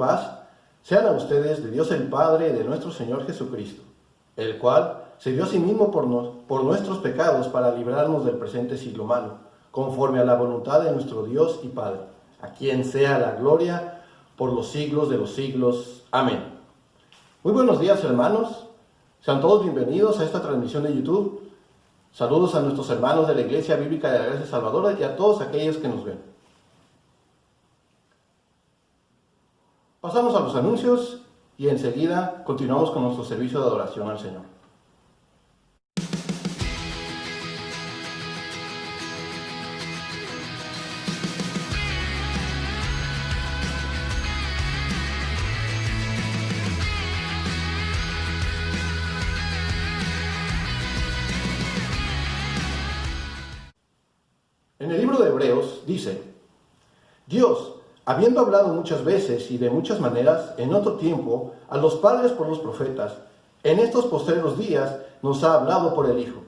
paz sean a ustedes de Dios el Padre y de nuestro Señor Jesucristo, el cual se dio a sí mismo por nuestros pecados para librarnos del presente siglo malo, conforme a la voluntad de nuestro Dios y Padre, a quien sea la gloria por los siglos de los siglos. Amén. Muy buenos días, hermanos. Sean todos bienvenidos a esta transmisión de YouTube. Saludos a nuestros hermanos de la Iglesia Bíblica de la Gracia Salvadora y a todos aquellos que nos ven. Pasamos a los anuncios y enseguida continuamos con nuestro servicio de adoración al Señor. En el libro de Hebreos dice: Dios, habiendo hablado muchas veces y de muchas maneras en otro tiempo a los padres por los profetas, en estos postreros días nos ha hablado por el Hijo,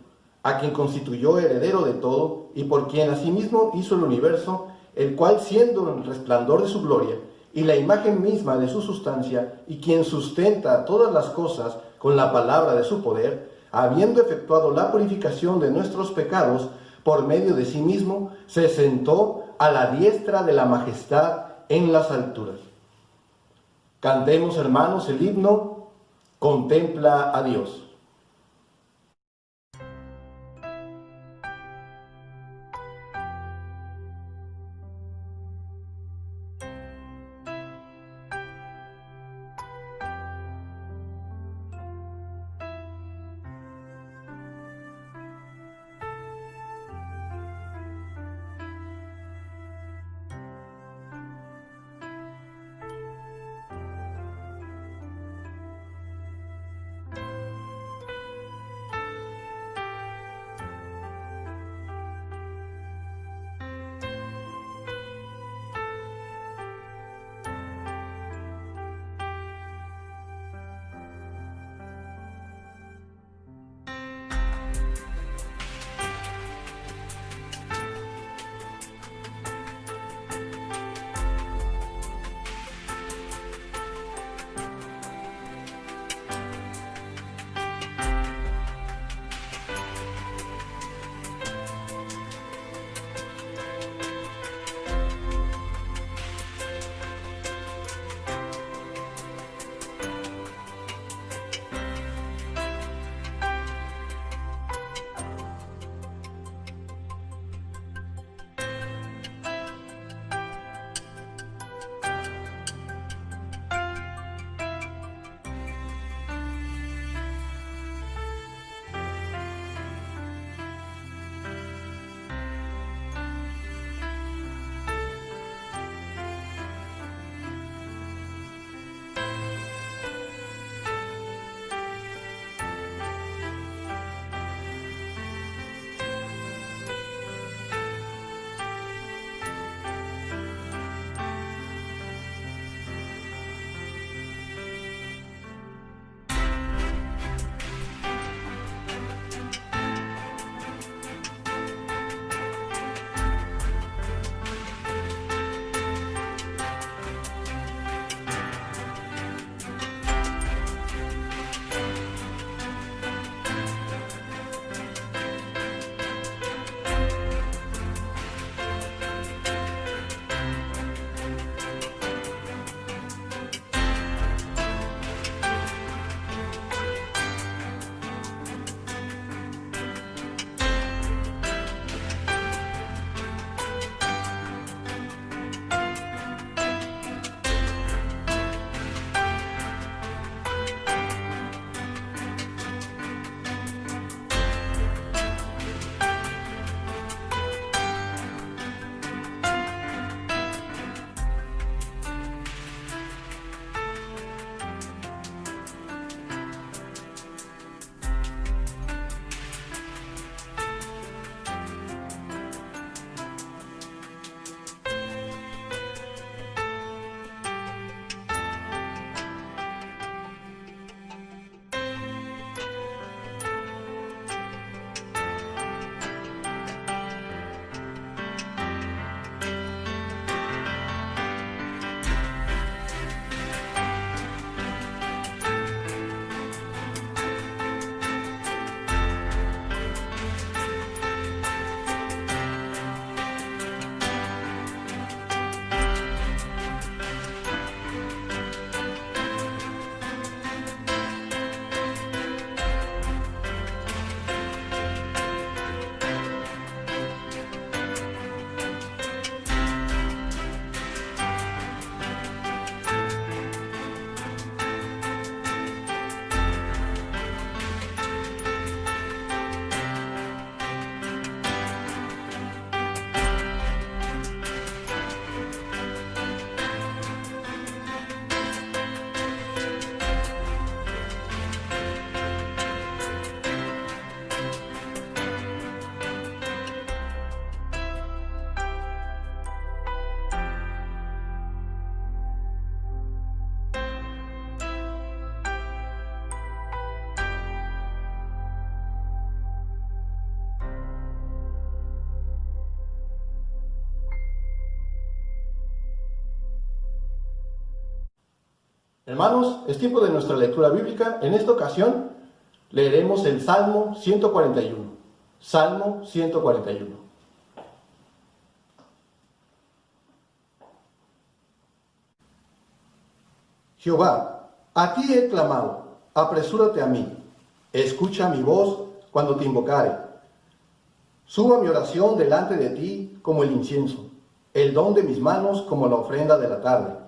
a quien constituyó heredero de todo y por quien asimismo hizo el universo, el cual, siendo el resplandor de su gloria y la imagen misma de su sustancia, y quien sustenta todas las cosas con la palabra de su poder, habiendo efectuado la purificación de nuestros pecados por medio de sí mismo, se sentó a la diestra de la majestad en las alturas. Cantemos, hermanos, el himno Contempla a Dios. Hermanos, es tiempo de nuestra lectura bíblica. En esta ocasión leeremos el Salmo 141. Salmo 141. Jehová, a ti he clamado, apresúrate a mí. Escucha mi voz cuando te invocare. Suba mi oración delante de ti como el incienso, el don de mis manos como la ofrenda de la tarde.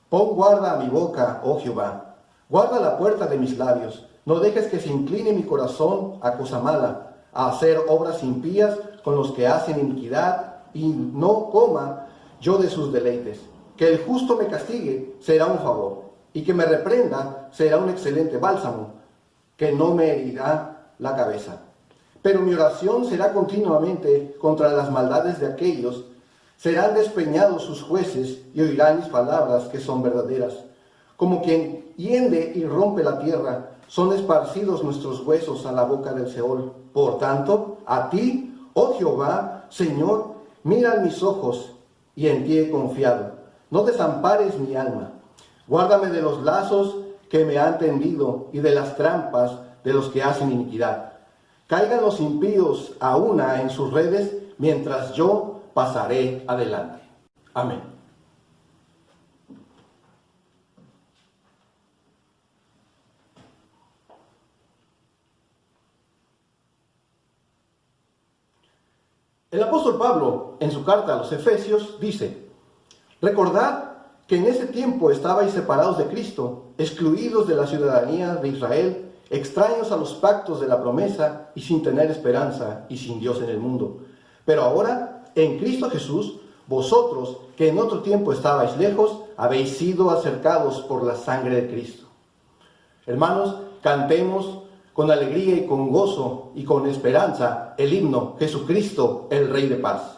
Pon guarda a mi boca, oh Jehová, guarda la puerta de mis labios. No dejes que se incline mi corazón a cosa mala, a hacer obras impías con los que hacen iniquidad, y no coma yo de sus deleites. Que el justo me castigue será un favor, y que me reprenda será un excelente bálsamo, que no me herirá la cabeza. Pero mi oración será continuamente contra las maldades de aquellos. Serán despeñados sus jueces y oirán mis palabras que son verdaderas. Como quien hiende y rompe la tierra, son esparcidos nuestros huesos a la boca del Seol. Por tanto, a ti, oh Jehová, Señor, miran mis ojos y en ti he confiado. No desampares mi alma. Guárdame de los lazos que me han tendido y de las trampas de los que hacen iniquidad. Caigan los impíos a una en sus redes, mientras yo pasaré adelante. Amén. El apóstol Pablo, en su carta a los Efesios, dice: recordad que en ese tiempo estabais separados de Cristo, excluidos de la ciudadanía de Israel, extraños a los pactos de la promesa y sin tener esperanza y sin Dios en el mundo. Pero ahora, en Cristo Jesús, vosotros que en otro tiempo estabais lejos, habéis sido acercados por la sangre de Cristo. Hermanos, cantemos con alegría y con gozo y con esperanza el himno Jesucristo, el Rey de Paz.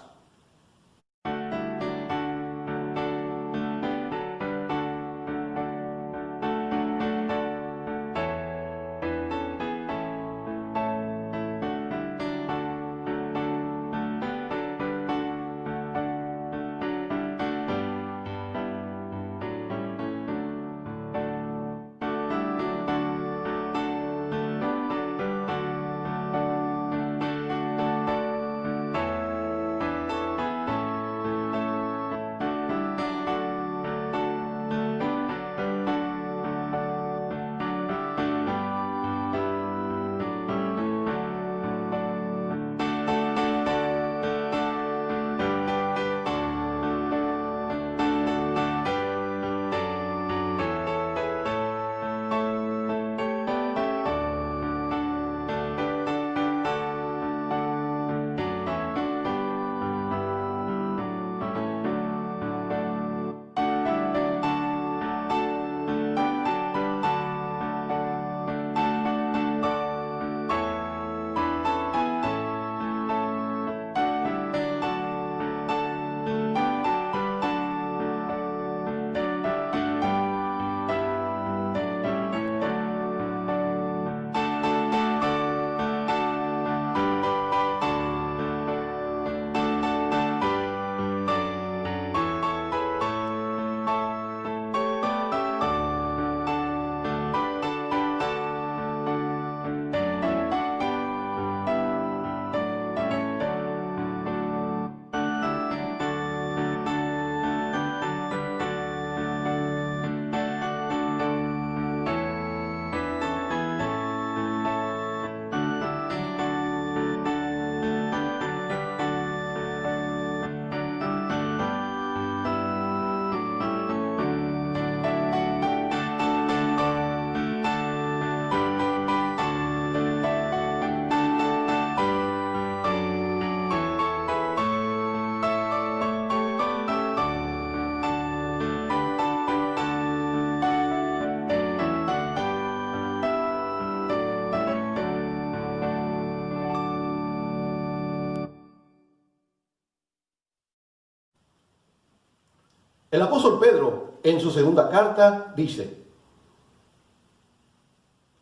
El apóstol Pedro, en su segunda carta, dice: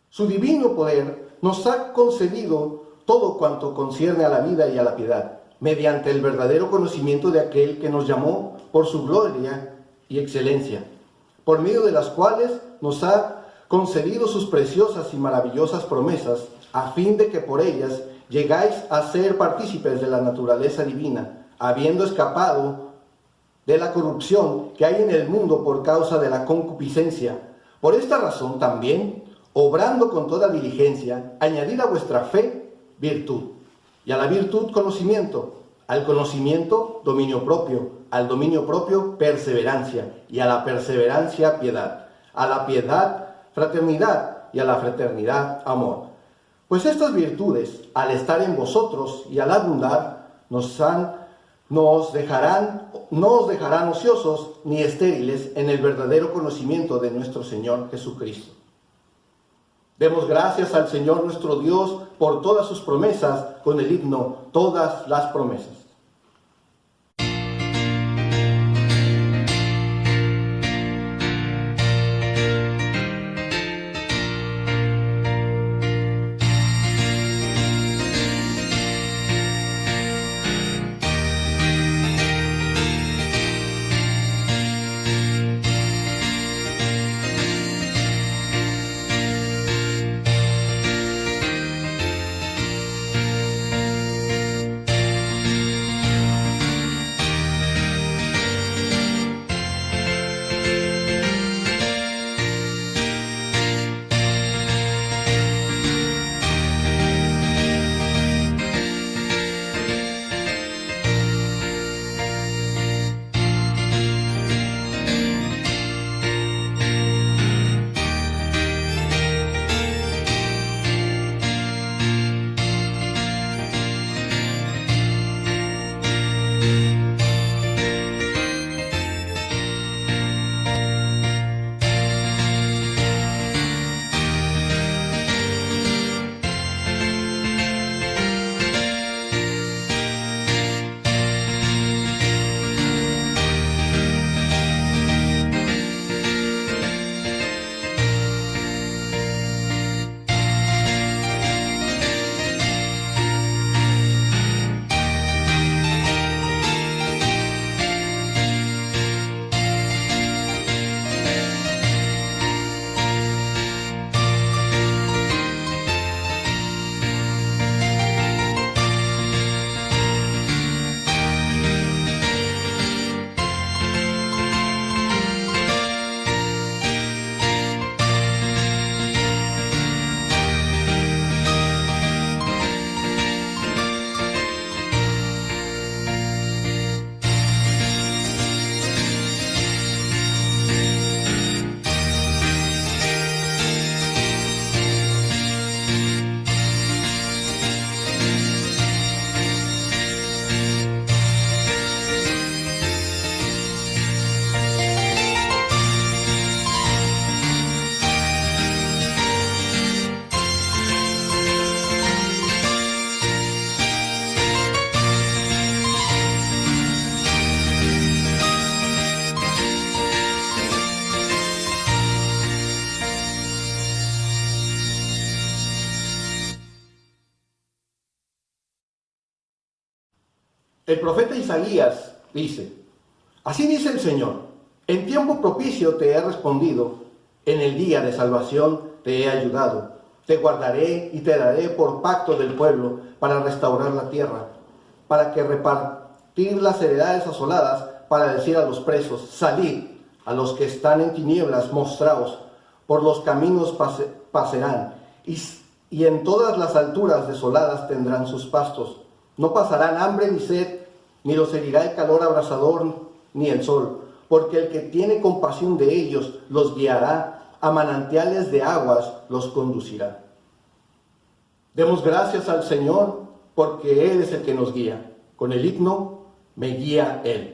su divino poder nos ha concedido todo cuanto concierne a la vida y a la piedad, mediante el verdadero conocimiento de aquel que nos llamó por su gloria y excelencia, por medio de las cuales nos ha concedido sus preciosas y maravillosas promesas, a fin de que por ellas llegáis a ser partícipes de la naturaleza divina, habiendo escapado de la corrupción que hay en el mundo por causa de la concupiscencia. Por esta razón también, obrando con toda diligencia, añadid a vuestra fe virtud, y a la virtud conocimiento, al conocimiento dominio propio, al dominio propio perseverancia, y a la perseverancia piedad, a la piedad fraternidad, y a la fraternidad amor. Pues estas virtudes, al estar en vosotros y al abundar, no os dejarán ociosos ni estériles en el verdadero conocimiento de nuestro Señor Jesucristo. Demos gracias al Señor nuestro Dios por todas sus promesas, con el himno Todas las promesas. El profeta Isaías dice: así dice el Señor, en tiempo propicio te he respondido, en el día de salvación te he ayudado. Te guardaré y te daré por pacto del pueblo para restaurar la tierra, para que repartir las heredades asoladas, para decir a los presos: salid, a los que están en tinieblas, mostraos, por los caminos pasarán, y en todas las alturas desoladas tendrán sus pastos. No pasarán hambre ni sed, ni los herirá el calor abrasador ni el sol, porque el que tiene compasión de ellos los guiará, a manantiales de aguas los conducirá. Demos gracias al Señor, porque Él es el que nos guía. Con el himno, me guía Él.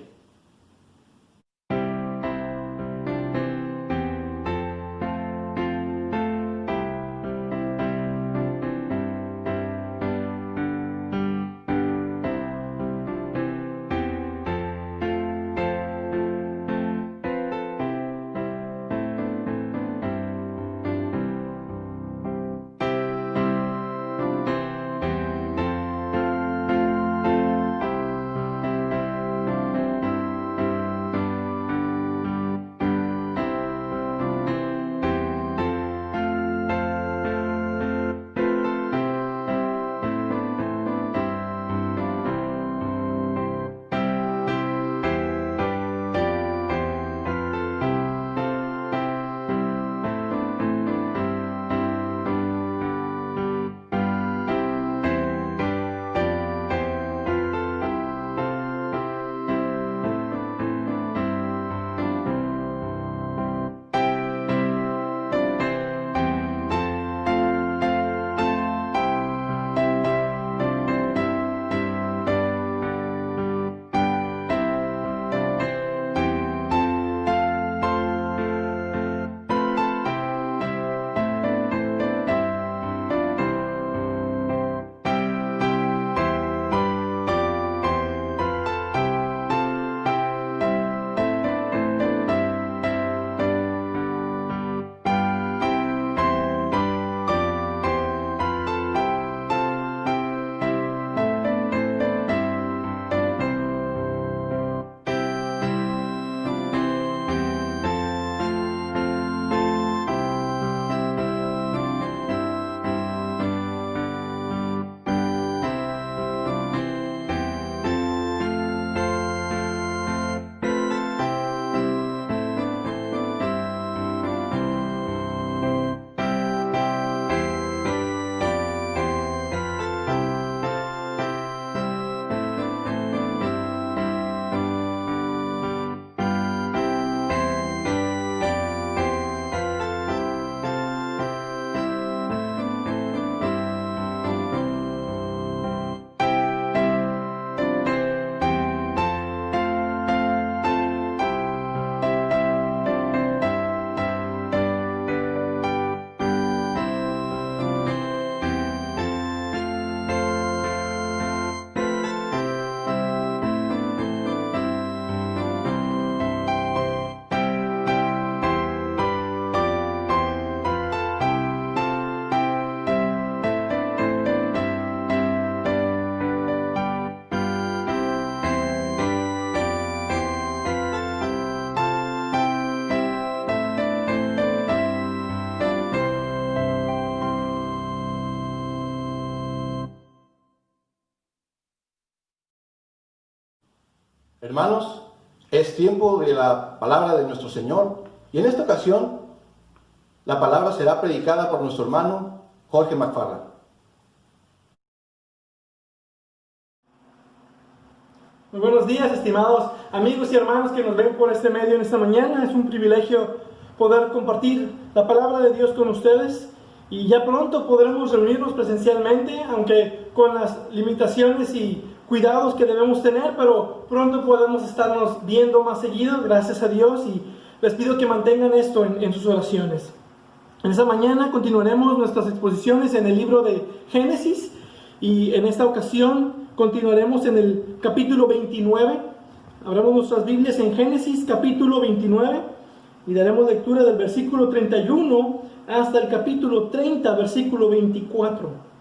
Hermanos, es tiempo de la palabra de nuestro Señor y en esta ocasión la palabra será predicada por nuestro hermano Jorge McFarland. Muy buenos días, estimados amigos y hermanos que nos ven por este medio en esta mañana. Es un privilegio poder compartir la palabra de Dios con ustedes y ya pronto podremos reunirnos presencialmente, aunque con las limitaciones y cuidados que debemos tener, pero pronto podemos estarnos viendo más seguido, gracias a Dios, y les pido que mantengan esto en sus oraciones. En esta mañana continuaremos nuestras exposiciones en el libro de Génesis y en esta ocasión continuaremos en el capítulo 29. Abramos nuestras Biblias en Génesis capítulo 29 y daremos lectura del versículo 31 hasta el capítulo 30, versículo 24.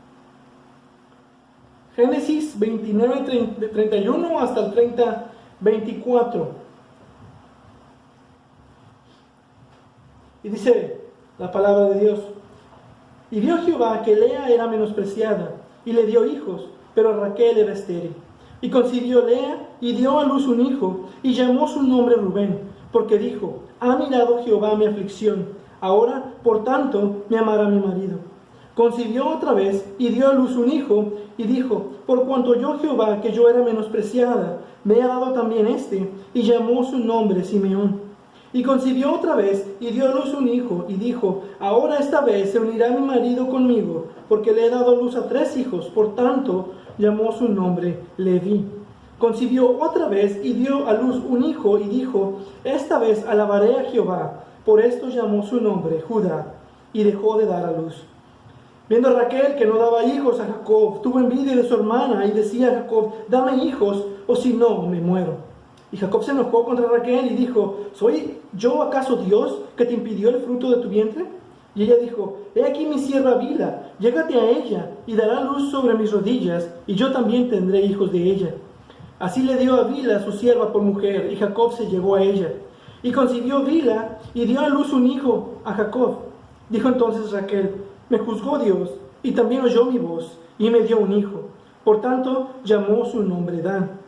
Génesis 29, 31 hasta el 30, 24. Y dice la palabra de Dios: Y vio Jehová que Lea era menospreciada, y le dio hijos, pero Raquel era estéril. Y concibió Lea, y dio a luz un hijo, y llamó su nombre Rubén, porque dijo: Ha mirado Jehová mi aflicción, ahora por tanto me amará mi marido. Concibió otra vez, y dio a luz un hijo, y dijo: Por cuanto yo Jehová, que yo era menospreciada, me he dado también este, y llamó su nombre Simeón. Y concibió otra vez, y dio a luz un hijo, y dijo: Ahora esta vez se unirá mi marido conmigo, porque le he dado luz a 3 hijos, por tanto llamó su nombre Leví. Concibió otra vez, y dio a luz un hijo, y dijo: Esta vez alabaré a Jehová, por esto llamó su nombre Judá, y dejó de dar a luz. Viendo a Raquel que no daba hijos a Jacob, tuvo envidia de su hermana, y decía a Jacob: Dame hijos, o si no, me muero. Y Jacob se enojó contra Raquel y dijo: ¿Soy yo acaso Dios que te impidió el fruto de tu vientre? Y ella dijo: He aquí mi sierva Bila, llégate a ella, y dará luz sobre mis rodillas, y yo también tendré hijos de ella. Así le dio a Bila su sierva por mujer, y Jacob se llegó a ella. Y concibió Bila, y dio a luz un hijo a Jacob. Dijo entonces Raquel: Me juzgó Dios, y también oyó mi voz, y me dio un hijo. Por tanto llamó su nombre Dan.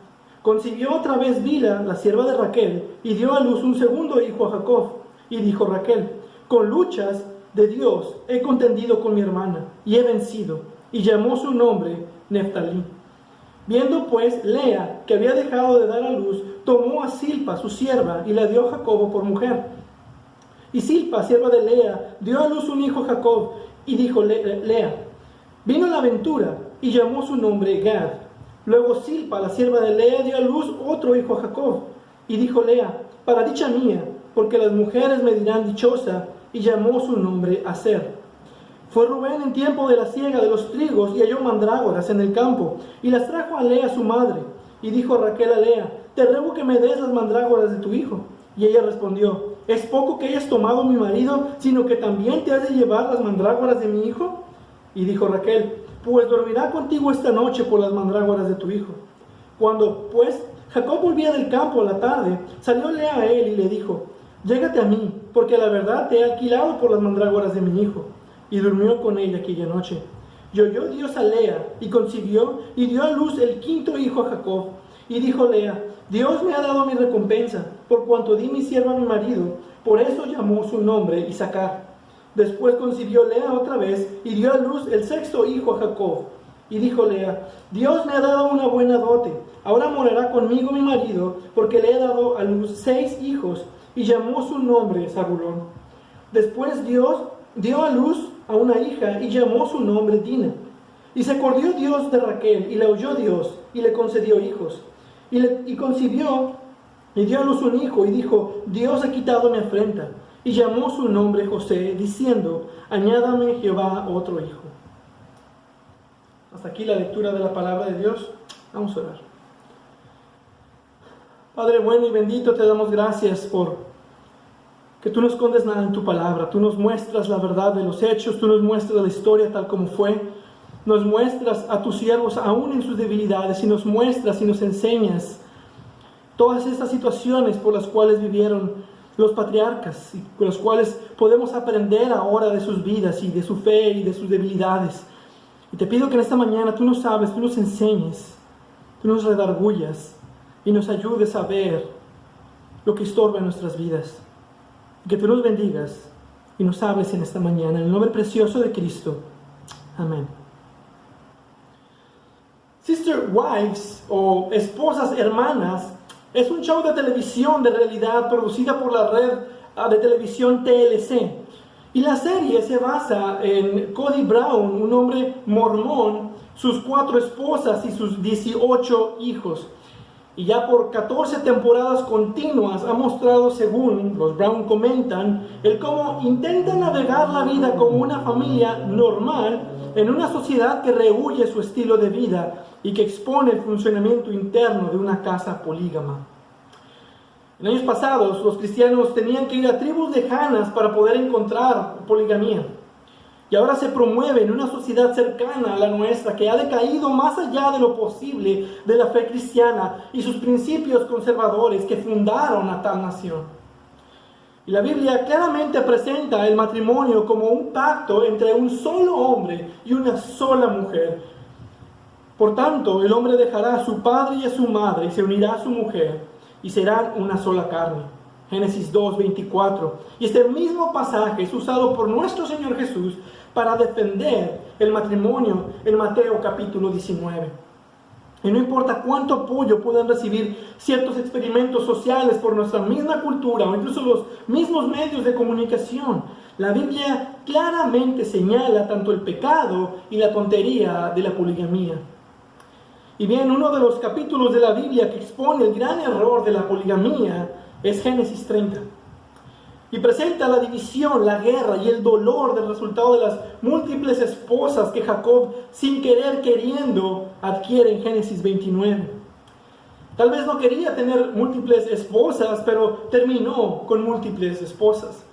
Concibió otra vez Bila, la sierva de Raquel, y dio a luz un segundo hijo a Jacob. Y dijo Raquel: Con luchas de Dios he contendido con mi hermana, y he vencido. Y llamó su nombre Neftalí. Viendo pues Lea que había dejado de dar a luz, tomó a Silpa, su sierva, y la dio a Jacobo por mujer. Y Silpa, sierva de Lea, dio a luz un hijo a Jacob, y dijo Lea: Vino la ventura, y llamó su nombre Gad. Luego Silpa, la sierva de Lea, dio a luz otro hijo a Jacob. Y dijo Lea: Para dicha mía, porque las mujeres me dirán dichosa, y llamó su nombre Aser. Fue Rubén en tiempo de la siega de los trigos, y halló mandrágoras en el campo, y las trajo a Lea su madre. Y dijo Raquel a Lea: Te ruego que me des las mandrágoras de tu hijo. Y ella respondió: ¿Es poco que hayas tomado mi marido, sino que también te has de llevar las mandrágoras de mi hijo? Y dijo Raquel: Pues dormirá contigo esta noche por las mandrágoras de tu hijo. Cuando, pues, Jacob volvía del campo a la tarde, salió Lea a él y le dijo: Llégate a mí, porque a la verdad te he alquilado por las mandrágoras de mi hijo. Y durmió con ella aquella noche. Y oyó Dios a Lea, y concibió, y dio a luz el 5.º hijo a Jacob. Y dijo Lea: Dios me ha dado mi recompensa, por cuanto di mi sierva a mi marido. Por eso llamó su nombre Isacar. Después concibió Lea otra vez, y dio a luz el 6.º hijo a Jacob. Y dijo Lea: Dios me ha dado una buena dote, ahora morará conmigo mi marido, porque le he dado a luz 6 hijos. Y llamó su nombre Zabulón. Después Dios dio a luz a una hija, y llamó su nombre Dina. Y se acordó Dios de Raquel, y la oyó Dios, y le concedió hijos. Y concibió, y dio a luz un hijo, y dijo: Dios ha quitado mi afrenta. Y llamó su nombre José, diciendo: Añádame Jehová otro hijo. Hasta aquí la lectura de la palabra de Dios. Vamos a orar. Padre bueno y bendito, te damos gracias por que tú no escondes nada en tu palabra. Tú nos muestras la verdad de los hechos, tú nos muestras la historia tal como fue. Nos muestras a tus siervos aún en sus debilidades, y nos muestras y nos enseñas todas estas situaciones por las cuales vivieron los patriarcas, y con las cuales podemos aprender ahora de sus vidas y de su fe y de sus debilidades. Y te pido que en esta mañana tú nos hables, tú nos enseñes, tú nos redargullas, y nos ayudes a ver lo que estorba en nuestras vidas. Que tú nos bendigas y nos hables en esta mañana, en el nombre precioso de Cristo. Amén. Sister Wives, o Esposas Hermanas, es un show de televisión de realidad producida por la red de televisión TLC. Y la serie se basa en Cody Brown, un hombre mormón, sus 4 esposas y sus 18 hijos. Y ya por 14 temporadas continuas ha mostrado, según los Brown comentan, el cómo intenta navegar la vida como una familia normal en una sociedad que rehúye su estilo de vida y que expone el funcionamiento interno de una casa polígama. En años pasados, los cristianos tenían que ir a tribus lejanas para poder encontrar poligamía. Y ahora se promueve en una sociedad cercana a la nuestra que ha decaído más allá de lo posible de la fe cristiana y sus principios conservadores que fundaron a tal nación. Y la Biblia claramente presenta el matrimonio como un pacto entre un solo hombre y una sola mujer. Por tanto, el hombre dejará a su padre y a su madre y se unirá a su mujer y serán una sola carne. Génesis 2:24. Y este mismo pasaje es usado por nuestro Señor Jesús para defender el matrimonio en Mateo capítulo 19. Y no importa cuánto apoyo puedan recibir ciertos experimentos sociales por nuestra misma cultura o incluso los mismos medios de comunicación, la Biblia claramente señala tanto el pecado y la tontería de la poligamía. Y bien, uno de los capítulos de la Biblia que expone el gran error de la poligamía es Génesis 30. Y presenta la división, la guerra y el dolor del resultado de las múltiples esposas que Jacob, sin querer queriendo, adquiere en Génesis 29. Tal vez no quería tener múltiples esposas, pero terminó con múltiples esposas.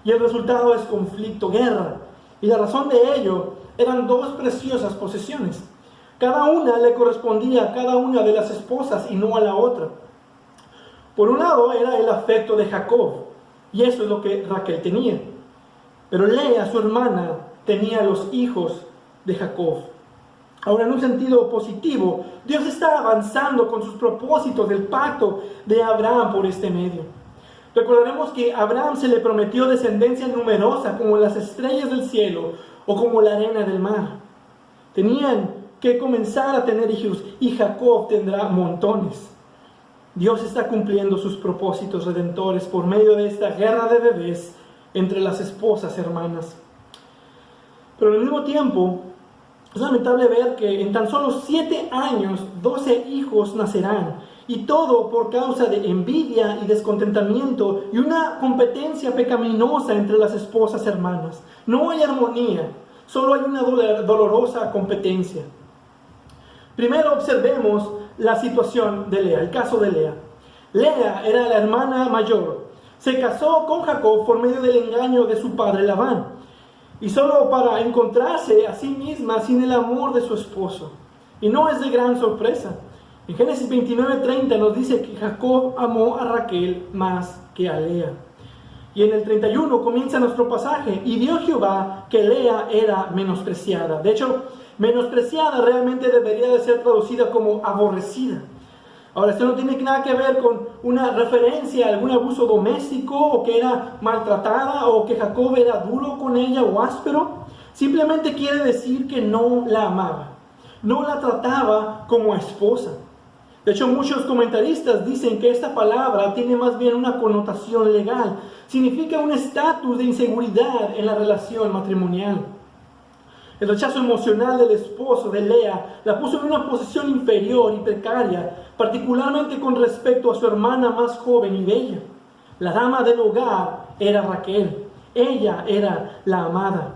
Y el resultado es conflicto, guerra. Y la razón de ello eran 2 preciosas posesiones. Cada una le correspondía a cada una de las esposas y no a la otra. Por un lado era el afecto de Jacob, y eso es lo que Raquel tenía. Pero Lea, su hermana, tenía los hijos de Jacob. Ahora, en un sentido positivo, Dios está avanzando con sus propósitos del pacto de Abraham por este medio. Recordaremos que a Abraham se le prometió descendencia numerosa como las estrellas del cielo o como la arena del mar. Tenían que comenzar a tener hijos y Jacob tendrá montones. Dios está cumpliendo sus propósitos redentores por medio de esta guerra de bebés entre las esposas hermanas. Pero al mismo tiempo, es lamentable ver que en tan solo 7 años, 12 hijos nacerán. Y todo por causa de envidia y descontentamiento y una competencia pecaminosa entre las esposas hermanas. No hay armonía, solo hay una dolorosa competencia. Primero observemos la situación de Lea, el caso de Lea. Lea era la hermana mayor. Se casó con Jacob por medio del engaño de su padre Labán. Y solo para encontrarse a sí misma sin el amor de su esposo. Y no es de gran sorpresa. En Génesis 29:30 nos dice que Jacob amó a Raquel más que a Lea. Y en el 31 comienza nuestro pasaje. Y vio Jehová que Lea era menospreciada. De hecho, menospreciada realmente debería de ser traducida como aborrecida. Ahora, esto no tiene nada que ver con una referencia a algún abuso doméstico o que era maltratada o que Jacob era duro con ella o áspero. Simplemente quiere decir que no la amaba, no la trataba como esposa. De hecho, muchos comentaristas dicen que esta palabra tiene más bien una connotación legal. Significa un estatus de inseguridad en la relación matrimonial. El rechazo emocional del esposo de Lea la puso en una posición inferior y precaria, particularmente con respecto a su hermana más joven y bella. La dama del hogar era Raquel. Ella era la amada.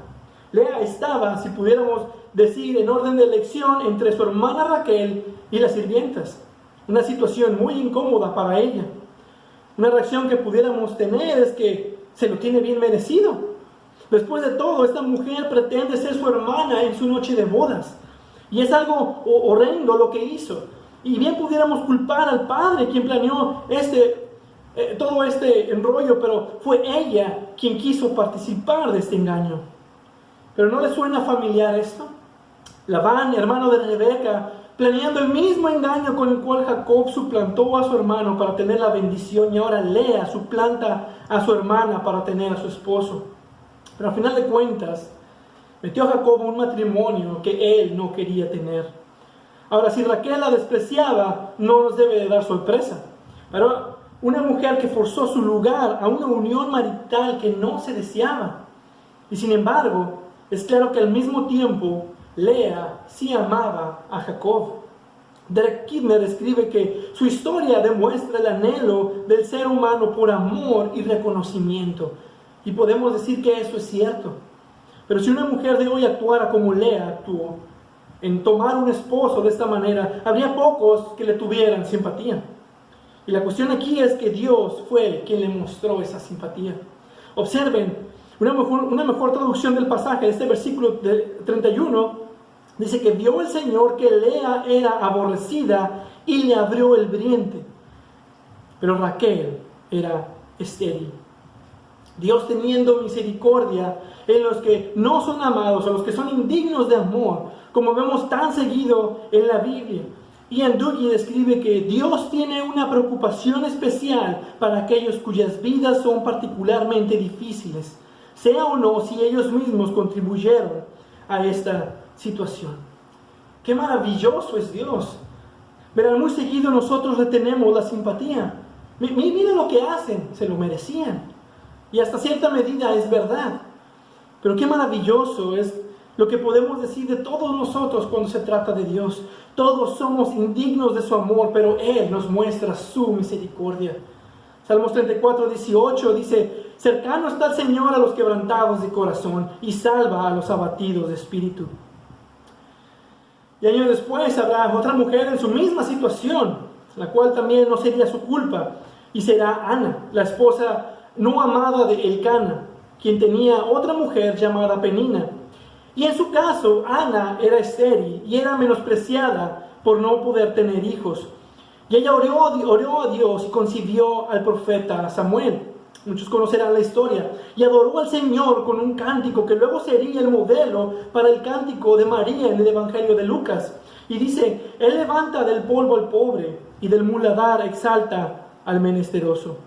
Lea estaba, si pudiéramos decir, en orden de elección entre su hermana Raquel y las sirvientas. Una situación muy incómoda para ella. Una reacción que pudiéramos tener es que se lo tiene bien merecido. Después de todo, esta mujer pretende ser su hermana en su noche de bodas. Y es algo horrendo lo que hizo. Y bien pudiéramos culpar al padre quien planeó todo este enrollo, pero fue ella quien quiso participar de este engaño. ¿Pero no le suena familiar esto? Labán, hermano de Rebeca, planeando el mismo engaño con el cual Jacob suplantó a su hermano para tener la bendición, y ahora Lea suplanta a su hermana para tener a su esposo. Pero al final de cuentas, metió a Jacob en un matrimonio que él no quería tener. Ahora, si Raquel la despreciaba, no nos debe de dar sorpresa. Pero una mujer que forzó su lugar a una unión marital que no se deseaba. Y sin embargo, es claro que al mismo tiempo, Lea sí amaba a Jacob. Derek Kidner escribe que su historia demuestra el anhelo del ser humano por amor y reconocimiento. Y podemos decir que eso es cierto. Pero si una mujer de hoy actuara como Lea actuó, en tomar un esposo de esta manera, habría pocos que le tuvieran simpatía. Y la cuestión aquí es que Dios fue quien le mostró esa simpatía. Observen, una mejor traducción del pasaje de este versículo 31 dice que vio el Señor que Lea era aborrecida y le abrió el vientre, pero Raquel era estéril. Dios, teniendo misericordia en los que no son amados, o los que son indignos de amor, como vemos tan seguido en la Biblia. Ian Duggin describe que Dios tiene una preocupación especial para aquellos cuyas vidas son particularmente difíciles, sea o no si ellos mismos contribuyeron a esta situación. ¡Qué maravilloso es Dios! Verán, muy seguido nosotros le tenemos la simpatía. Miren lo que hacen, se lo merecían. Y hasta cierta medida es verdad. Pero qué maravilloso es lo que podemos decir de todos nosotros cuando se trata de Dios. Todos somos indignos de su amor, pero Él nos muestra su misericordia. Salmos 34:18 dice: cercano está el Señor a los quebrantados de corazón y salva a los abatidos de espíritu. Y años después habrá otra mujer en su misma situación, la cual también no sería su culpa, y será Ana, la esposa no amada de Elcana, quien tenía otra mujer llamada Penina. Y en su caso, Ana era estéril y era menospreciada por no poder tener hijos. Y ella oró a Dios y concibió al profeta Samuel. Muchos conocerán la historia. Y adoró al Señor con un cántico que luego sería el modelo para el cántico de María en el Evangelio de Lucas. Y dice: Él levanta del polvo al pobre y del muladar exalta al menesteroso.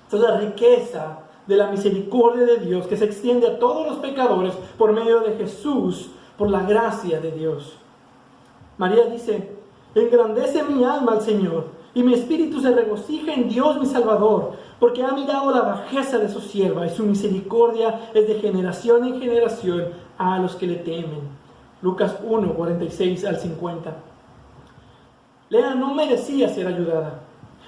Esta es la riqueza de la misericordia de Dios que se extiende a todos los pecadores por medio de Jesús, por la gracia de Dios. María dice: engrandece mi alma al Señor, y mi espíritu se regocija en Dios mi Salvador, porque ha mirado la bajeza de su sierva, y su misericordia es de generación en generación a los que le temen. Lucas 1, 46 al 50. Lea no merecía ser ayudada,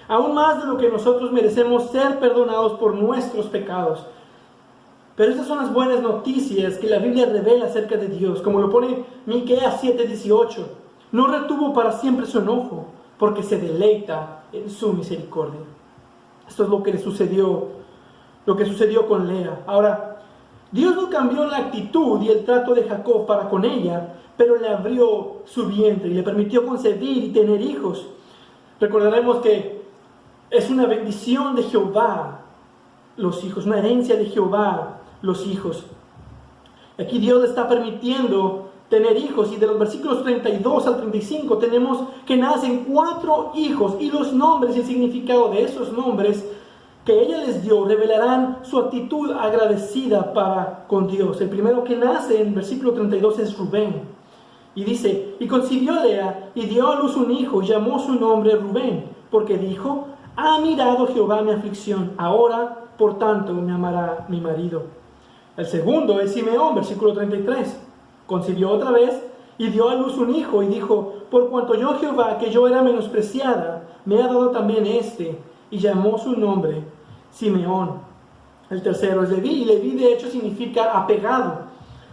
aún más de lo que nosotros merecemos ser perdonados por nuestros pecados. Pero estas son las buenas noticias que la Biblia revela acerca de Dios, como lo pone Miqueas 7:18. No retuvo para siempre su enojo, porque se deleita en su misericordia. Esto es lo que sucedió con Lea. Ahora, Dios no cambió la actitud y el trato de Jacob para con ella, pero le abrió su vientre y le permitió concebir y tener hijos. Recordaremos que es una bendición de Jehová los hijos, una herencia de Jehová los hijos. Aquí Dios le está permitiendo tener hijos, y de los versículos 32 al 35 tenemos que nacen 4 hijos, y los nombres y el significado de esos nombres que ella les dio revelarán su actitud agradecida para con Dios. El primero que nace en versículo 32 es Rubén, y dice: y concibió Lea y dio a luz un hijo, y llamó su nombre Rubén, porque dijo: ha mirado Jehová mi aflicción, ahora por tanto me amará mi marido. El segundo es Simeón, versículo 33. Concibió otra vez y dio a luz un hijo, y dijo: por cuanto yo Jehová, que yo era menospreciada, me ha dado también este, y llamó su nombre Simeón. El tercero es Leví, y Leví de hecho significa apegado.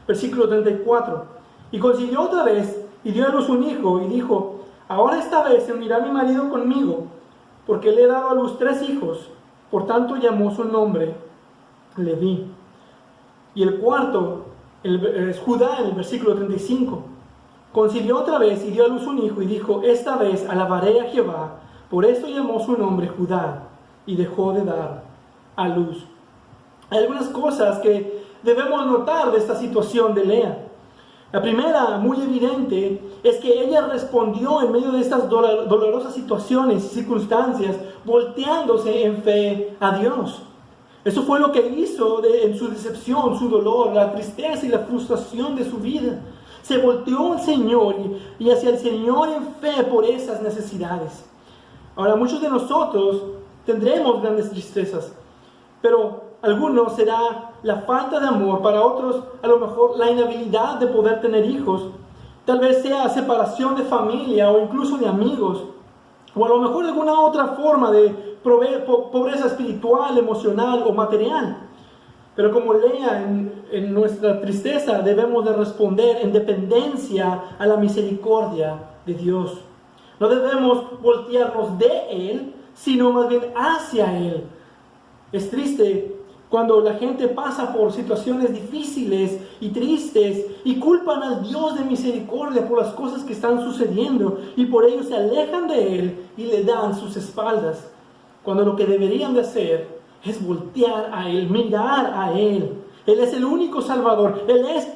Versículo 34. Y concibió otra vez y dio a luz un hijo, y dijo: ahora esta vez se unirá mi marido conmigo, porque le he dado a luz 3 hijos. Por tanto llamó su nombre Leví. Y el cuarto es Judá, en el versículo 35. Concibió otra vez y dio a luz un hijo, y dijo: esta vez alabaré a Jehová. Por eso llamó su nombre Judá, y dejó de dar a luz. Hay algunas cosas que debemos notar de esta situación de Lea. La primera, muy evidente, es que ella respondió en medio de estas dolorosas situaciones y circunstancias, volteándose en fe a Dios. Eso fue lo que hizo en su decepción, su dolor, la tristeza y la frustración de su vida. Se volteó al Señor y hacia el Señor en fe por esas necesidades. Ahora, muchos de nosotros tendremos grandes tristezas, pero algunos será la falta de amor, para otros a lo mejor la inhabilidad de poder tener hijos, tal vez sea separación de familia o incluso de amigos, o a lo mejor alguna otra forma de pobreza espiritual, emocional o material. Pero como Lea, en nuestra tristeza debemos de responder en dependencia a la misericordia de Dios. No debemos voltearnos de Él, sino más bien hacia Él. Es triste cuando la gente pasa por situaciones difíciles y tristes y culpan al Dios de misericordia por las cosas que están sucediendo y por ello se alejan de Él y le dan sus espaldas, cuando lo que deberían de hacer es voltear a Él, mirar a Él. Él es el único Salvador, Él es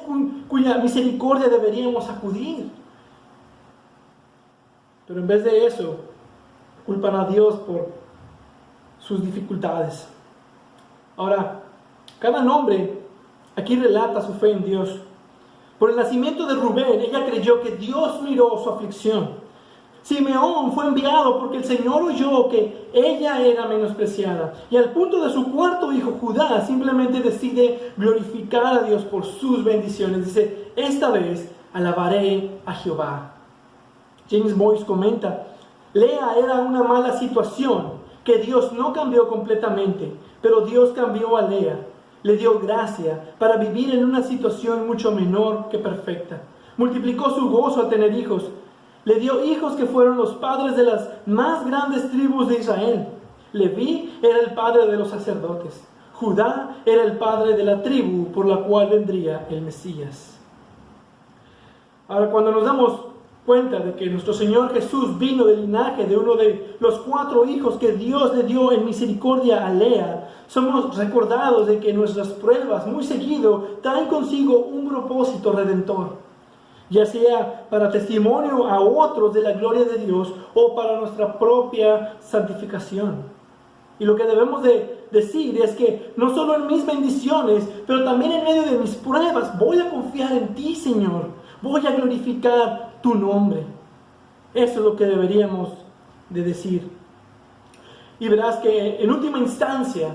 cuya misericordia deberíamos acudir. Pero en vez de eso, culpan a Dios por sus dificultades. Ahora, cada nombre aquí relata su fe en Dios. Por el nacimiento de Rubén, ella creyó que Dios miró su aflicción. Simeón fue enviado porque el Señor oyó que ella era menospreciada. Y al punto de su cuarto hijo, Judá, simplemente decide glorificar a Dios por sus bendiciones. Dice, esta vez alabaré a Jehová. James Boyce comenta, Lea era una mala situación que Dios no cambió completamente, pero Dios cambió a Lea, le dio gracia para vivir en una situación mucho menor que perfecta. Multiplicó su gozo al tener hijos. Le dio hijos que fueron los padres de las más grandes tribus de Israel. Leví era el padre de los sacerdotes. Judá era el padre de la tribu por la cual vendría el Mesías. Ahora, cuando nos damos cuenta de que nuestro Señor Jesús vino del linaje de uno de los 4 hijos que Dios le dio en misericordia a Lea, somos recordados de que nuestras pruebas muy seguido traen consigo un propósito redentor, ya sea para testimonio a otros de la gloria de Dios o para nuestra propia santificación. Y lo que debemos de decir es que no solo en mis bendiciones, pero también en medio de mis pruebas, voy a confiar en ti, Señor. Voy a glorificar tu nombre. Eso es lo que deberíamos de decir. Y verás que en última instancia,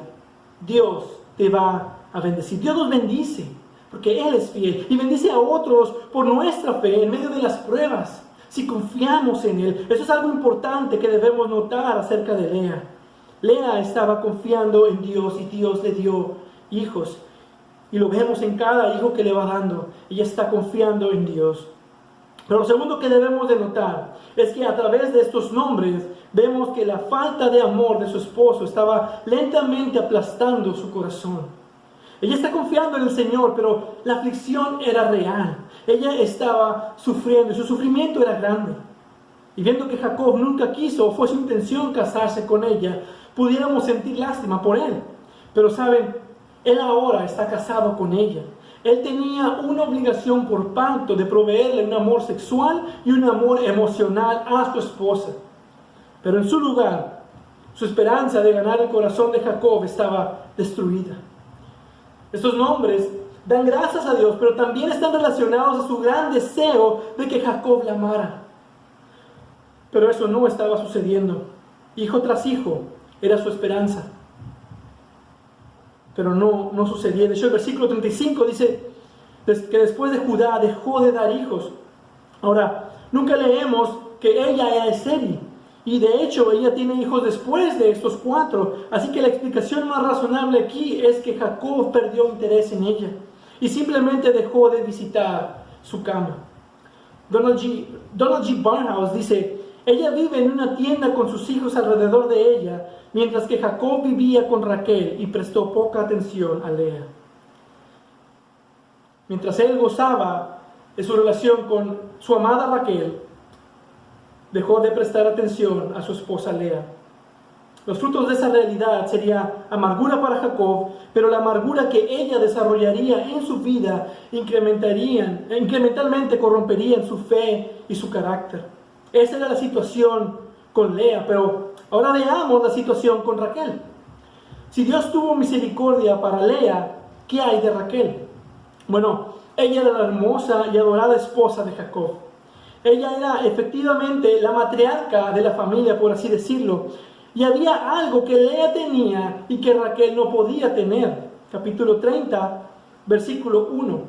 Dios te va a bendecir. Dios nos bendice, porque Él es fiel. Y bendice a otros por nuestra fe en medio de las pruebas, si confiamos en Él. Eso es algo importante que debemos notar acerca de Lea. Lea estaba confiando en Dios y Dios le dio hijos. Y lo vemos en cada hijo que le va dando. Ella está confiando en Dios. Pero lo segundo que debemos de notar es que a través de estos nombres vemos que la falta de amor de su esposo estaba lentamente aplastando su corazón. Ella está confiando en el Señor, pero la aflicción era real. Ella estaba sufriendo y su sufrimiento era grande. Y viendo que Jacob nunca quiso o fue su intención casarse con ella, pudiéramos sentir lástima por él. Pero saben, él ahora está casado con ella. Él tenía una obligación por pacto de proveerle un amor sexual y un amor emocional a su esposa. Pero en su lugar, su esperanza de ganar el corazón de Jacob estaba destruida. Estos nombres dan gracias a Dios, pero también están relacionados a su gran deseo de que Jacob la amara. Pero eso no estaba sucediendo. Hijo tras hijo era su esperanza. Pero no sucedía. De hecho, el versículo 35 dice que después de Judá dejó de dar hijos. Ahora, nunca leemos que ella era estéril. Y de hecho, ella tiene hijos después de estos 4. Así que la explicación más razonable aquí es que Jacob perdió interés en ella y simplemente dejó de visitar su cama. Donald G. Barnhouse dice: ella vive en una tienda con sus hijos alrededor de ella, mientras que Jacob vivía con Raquel y prestó poca atención a Lea. Mientras él gozaba de su relación con su amada Raquel, dejó de prestar atención a su esposa Lea. Los frutos de esa realidad sería amargura para Jacob, pero la amargura que ella desarrollaría en su vida incrementalmente corromperían su fe y su carácter. Esa era la situación con Lea, pero ahora veamos la situación con Raquel. Si Dios tuvo misericordia para Lea, ¿qué hay de Raquel? Bueno, ella era la hermosa y adorada esposa de Jacob. Ella era efectivamente la matriarca de la familia, por así decirlo. Y había algo que Lea tenía y que Raquel no podía tener. Capítulo 30, versículo 1.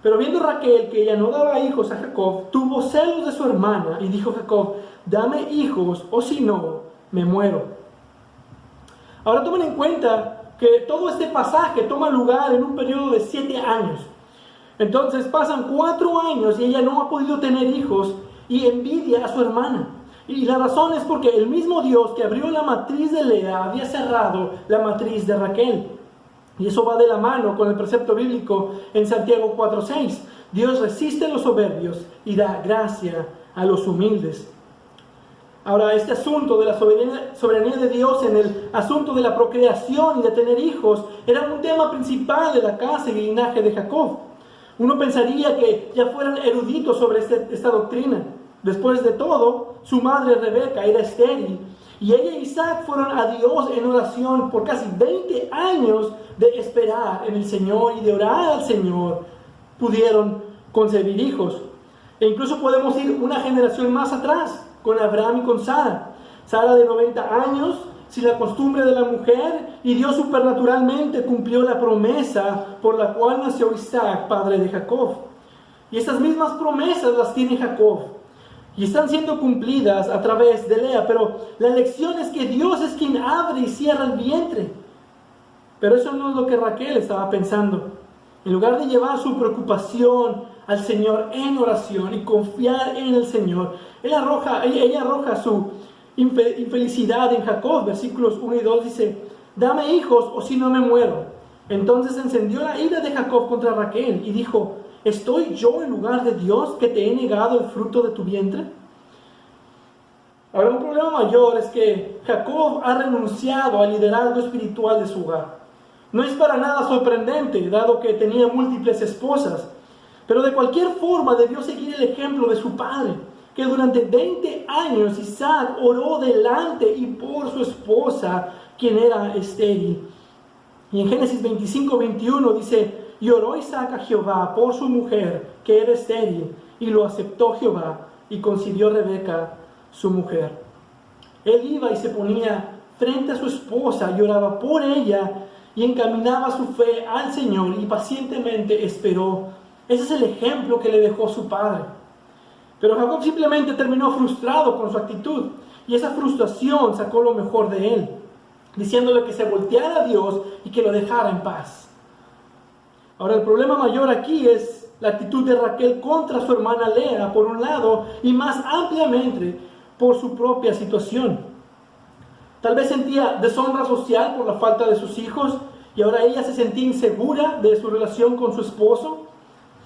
Pero viendo Raquel que ella no daba hijos a Jacob, tuvo celos de su hermana y dijo Jacob: dame hijos, o si no, me muero. Ahora tomen en cuenta que todo este pasaje toma lugar en un periodo de 7 años. Entonces pasan 4 años y ella no ha podido tener hijos y envidia a su hermana. Y la razón es porque el mismo Dios que abrió la matriz de Lea había cerrado la matriz de Raquel. Y eso va de la mano con el precepto bíblico en Santiago 4:6. Dios resiste a los soberbios y da gracia a los humildes. Ahora, este asunto de la soberanía de Dios en el asunto de la procreación y de tener hijos era un tema principal de la casa y el linaje de Jacob. Uno pensaría que ya fueran eruditos sobre esta doctrina. Después de todo, su madre Rebeca era estéril y ella y Isaac fueron a Dios en oración por casi 20 años de esperar en el Señor y de orar al Señor. Pudieron concebir hijos. E incluso podemos ir una generación más atrás, con Abraham y con Sara. Sara de 90 años, sin la costumbre de la mujer, y Dios supernaturalmente cumplió la promesa por la cual nació Isaac, padre de Jacob. Y estas mismas promesas las tiene Jacob. Y están siendo cumplidas a través de Lea, pero la lección es que Dios es quien abre y cierra el vientre. Pero eso no es lo que Raquel estaba pensando. En lugar de llevar su preocupación al Señor en oración y confiar en el Señor, ella arroja su infelicidad en Jacob. Versículos 1 y 2 dice: dame hijos o si no me muero. Entonces encendió la ira de Jacob contra Raquel y dijo: ¿estoy yo en lugar de Dios que te he negado el fruto de tu vientre? Ahora, un problema mayor es que Jacob ha renunciado al liderazgo espiritual de su hogar. No es para nada sorprendente, dado que tenía múltiples esposas, pero de cualquier forma debió seguir el ejemplo de su padre, que durante 20 años Isaac oró delante y por su esposa, quien era estéril. Y en Génesis 25:21 dice: y oró Isaac a Jehová por su mujer, que era estéril, y lo aceptó Jehová, y concibió Rebeca, su mujer. Él iba y se ponía frente a su esposa y oraba por ella, y encaminaba su fe al Señor, y pacientemente esperó. Ese es el ejemplo que le dejó su padre. Pero Jacob simplemente terminó frustrado con su actitud, y esa frustración sacó lo mejor de él, diciéndole que se volteara a Dios y que lo dejara en paz. Ahora, el problema mayor aquí es la actitud de Raquel contra su hermana Lea, por un lado, y más ampliamente por su propia situación. Tal vez sentía deshonra social por la falta de sus hijos, y ahora ella se sentía insegura de su relación con su esposo.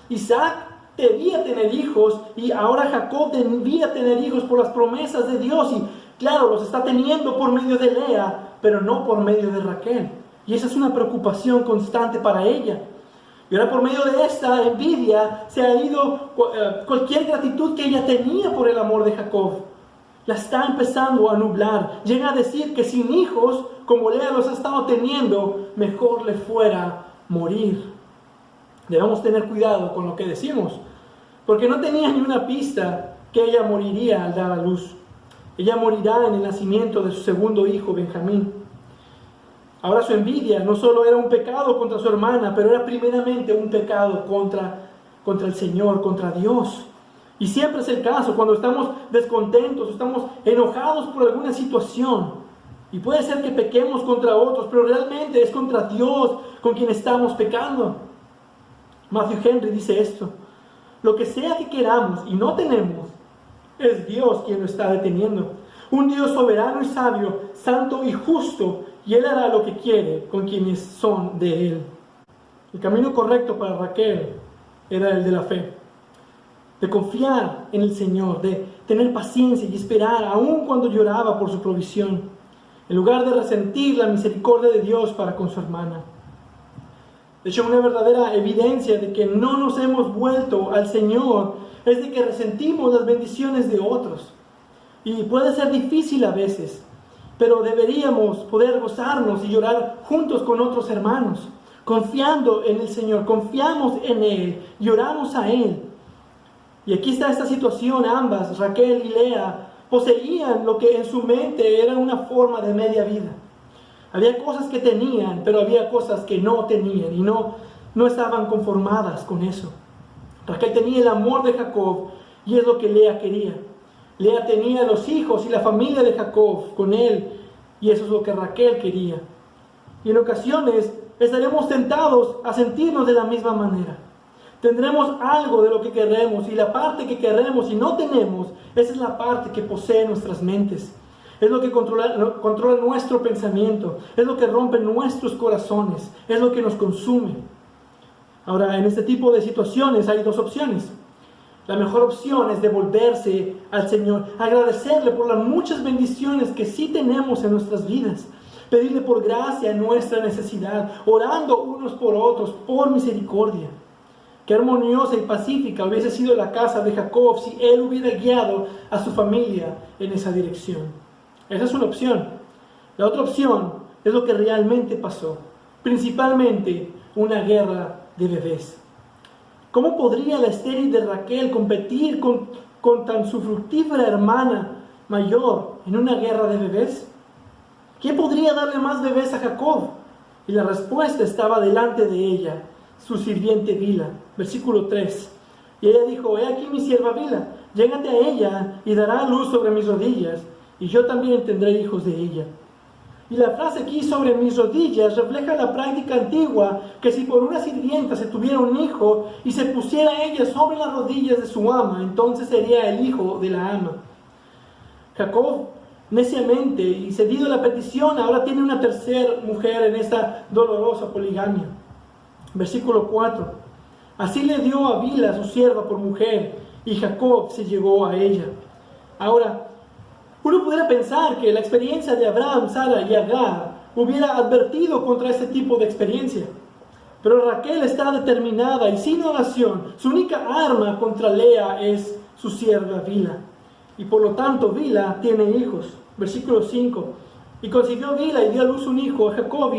Isaac debía tener hijos, y ahora Jacob debía tener hijos por las promesas de Dios, y claro, los está teniendo por medio de Lea, pero no por medio de Raquel. Y esa es una preocupación constante para ella. Y ahora, por medio de esta envidia, se ha ido cualquier gratitud que ella tenía por el amor de Jacob. La está empezando a nublar. Llega a decir que sin hijos, como Lea los ha estado teniendo, mejor le fuera morir. Debemos tener cuidado con lo que decimos, porque no tenía ni una pista que ella moriría al dar a luz. Ella morirá en el nacimiento de su segundo hijo, Benjamín. Ahora, su envidia no solo era un pecado contra su hermana, pero era primeramente un pecado contra el Señor, contra Dios. Y siempre es el caso cuando estamos descontentos, estamos enojados por alguna situación. Y puede ser que pequemos contra otros, pero realmente es contra Dios con quien estamos pecando. Matthew Henry dice esto: lo que sea que queramos y no tenemos, es Dios quien lo está deteniendo. Un Dios soberano y sabio, santo y justo, y Él hará lo que quiere con quienes son de Él. El camino correcto para Raquel era el de la fe, de confiar en el Señor, de tener paciencia y esperar, aun cuando lloraba por su provisión. en lugar de resentir la misericordia de Dios para con su hermana. De hecho, una verdadera evidencia de que no nos hemos vuelto al Señor es de que resentimos las bendiciones de otros. Y puede ser difícil a veces, pero deberíamos poder gozarnos y llorar juntos con otros hermanos, confiando en el Señor, confiamos en Él y oramos a Él. Y aquí está esta situación, ambas, Raquel y Lea, poseían lo que en su mente era una forma de media vida. Había cosas que tenían, pero había cosas que no tenían y no estaban conformadas con eso. Raquel tenía el amor de Jacob y es lo que Lea quería. Lea tenía los hijos y la familia de Jacob con él y eso es lo que Raquel quería. Y en ocasiones estaremos tentados a sentirnos de la misma manera. Tendremos algo de lo que queremos y la parte que queremos y no tenemos, esa es la parte que posee nuestras mentes. Es lo que controla nuestro pensamiento, es lo que rompe nuestros corazones, es lo que nos consume. Ahora, en este tipo de situaciones hay dos opciones. La mejor opción es devolverse al Señor, agradecerle por las muchas bendiciones que sí tenemos en nuestras vidas, pedirle por gracia en nuestra necesidad, orando unos por otros, por misericordia. Qué armoniosa y pacífica hubiese sido la casa de Jacob si él hubiera guiado a su familia en esa dirección. Esa es una opción. La otra opción es lo que realmente pasó, principalmente una guerra de bebés. ¿Cómo podría la estéril de Raquel competir con tan su fructífera hermana mayor en una guerra de bebés? ¿Quién podría darle más bebés a Jacob? Y la respuesta estaba delante de ella, su sirviente Bilha. Versículo 3. Y ella dijo: he aquí mi sierva Bilha, llégate a ella y dará a luz sobre mis rodillas, y yo también tendré hijos de ella. Y la frase aquí, sobre mis rodillas, refleja la práctica antigua que si por una sirvienta se tuviera un hijo y se pusiera ella sobre las rodillas de su ama, entonces sería el hijo de la ama. Jacob, neciamente y cedido a la petición, ahora tiene una tercera mujer en esta dolorosa poligamia. Versículo 4. Así le dio a Bilha, su sierva, por mujer, y Jacob se llegó a ella. Ahora, uno pudiera pensar que la experiencia de Abraham, Sara y Agar hubiera advertido contra este tipo de experiencia. Pero Raquel está determinada y sin oración, su única arma contra Lea es su sierva Bilha. Y por lo tanto Bilha tiene hijos. Versículo 5. Y concibió Bilha y dio a luz un hijo a Jacob.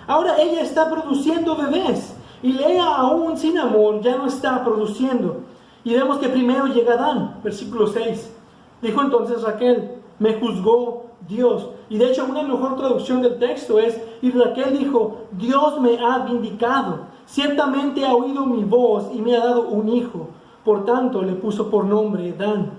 Ahora ella está produciendo bebés. Y Lea, aún sin amor, ya no está produciendo. Y vemos que primero llega Adán. Versículo 6. Dijo entonces Raquel: me juzgó Dios. Y de hecho una mejor traducción del texto es: y Raquel dijo: Dios me ha vindicado, ciertamente ha oído mi voz y me ha dado un hijo. Por tanto le puso por nombre Dan.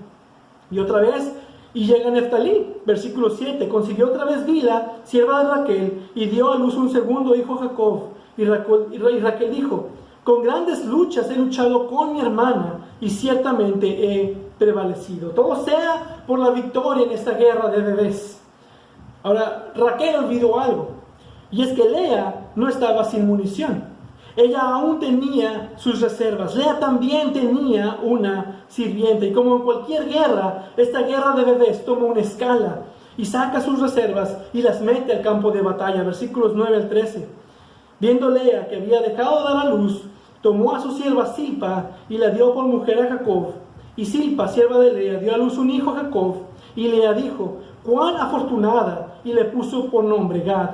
Y otra vez, y llega Neftalí, versículo 7, consiguió otra vez Bilha, sierva de Raquel, y dio a luz un segundo hijo a Jacob. Y Raquel dijo: con grandes luchas he luchado con mi hermana, y ciertamente he prevalecido. Todo sea por la victoria en esta guerra de bebés. Ahora, Raquel olvidó algo, y es que Lea no estaba sin munición. Ella aún tenía sus reservas. Lea también tenía una sirvienta, y como en cualquier guerra, esta guerra de bebés toma una escala y saca sus reservas y las mete al campo de batalla. Versículos 9 al 13. Viendo Lea que había dejado de dar a luz, tomó a su sierva Zilpa y la dio por mujer a Jacob. Y Zilpa, sierva de Lea, dio a luz un hijo a Jacob. Y Lea dijo: cuán afortunada, y le puso por nombre Gad.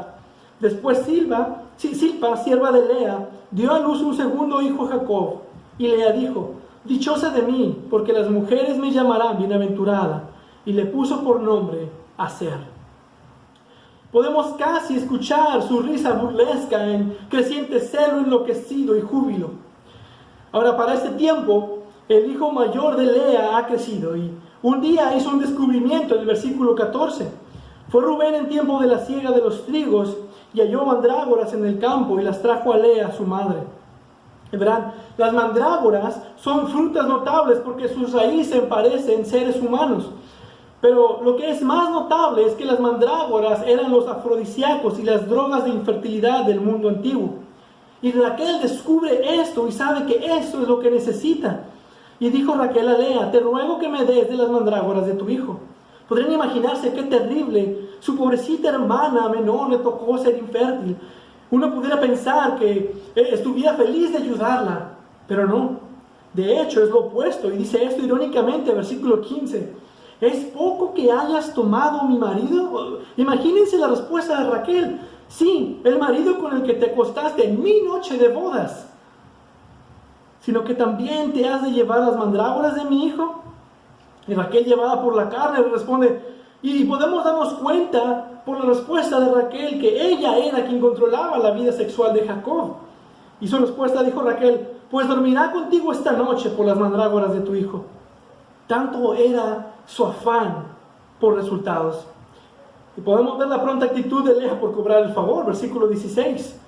Después Zilpa, sierva de Lea, dio a luz un segundo hijo a Jacob. Y Lea dijo: dichosa de mí, porque las mujeres me llamarán bienaventurada. Y le puso por nombre Aser. Podemos casi escuchar su risa burlesca en creciente celo enloquecido y júbilo. Ahora, para este tiempo, el hijo mayor de Lea ha crecido y un día hizo un descubrimiento en el versículo 14. Fue Rubén en tiempo de la siega de los trigos y halló mandrágoras en el campo y las trajo a Lea, su madre. Verán, las mandrágoras son frutas notables porque sus raíces parecen seres humanos. Pero lo que es más notable es que las mandrágoras eran los afrodisíacos y las drogas de infertilidad del mundo antiguo. Y Raquel descubre esto y sabe que esto es lo que necesita. Y dijo Raquel a Lea: te ruego que me des de las mandrágoras de tu hijo. Podrían imaginarse qué terrible. Su pobrecita hermana menor le tocó ser infértil. Uno pudiera pensar que estuviera feliz de ayudarla, pero no. De hecho, es lo opuesto. Y dice esto irónicamente, versículo 15. ¿Es poco que hayas tomado mi marido? Imagínense la respuesta de Raquel. Sí, el marido con el que te acostaste en mi noche de bodas. Sino que también te has de llevar las mandrágoras de mi hijo. Y Raquel, llevada por la carne, responde, y podemos darnos cuenta por la respuesta de Raquel que ella era quien controlaba la vida sexual de Jacob. Y su respuesta dijo Raquel, pues dormirá contigo esta noche por las mandrágoras de tu hijo. Tanto era su afán por resultados. Y podemos ver la pronta actitud de Lea por cobrar el favor, versículo 16.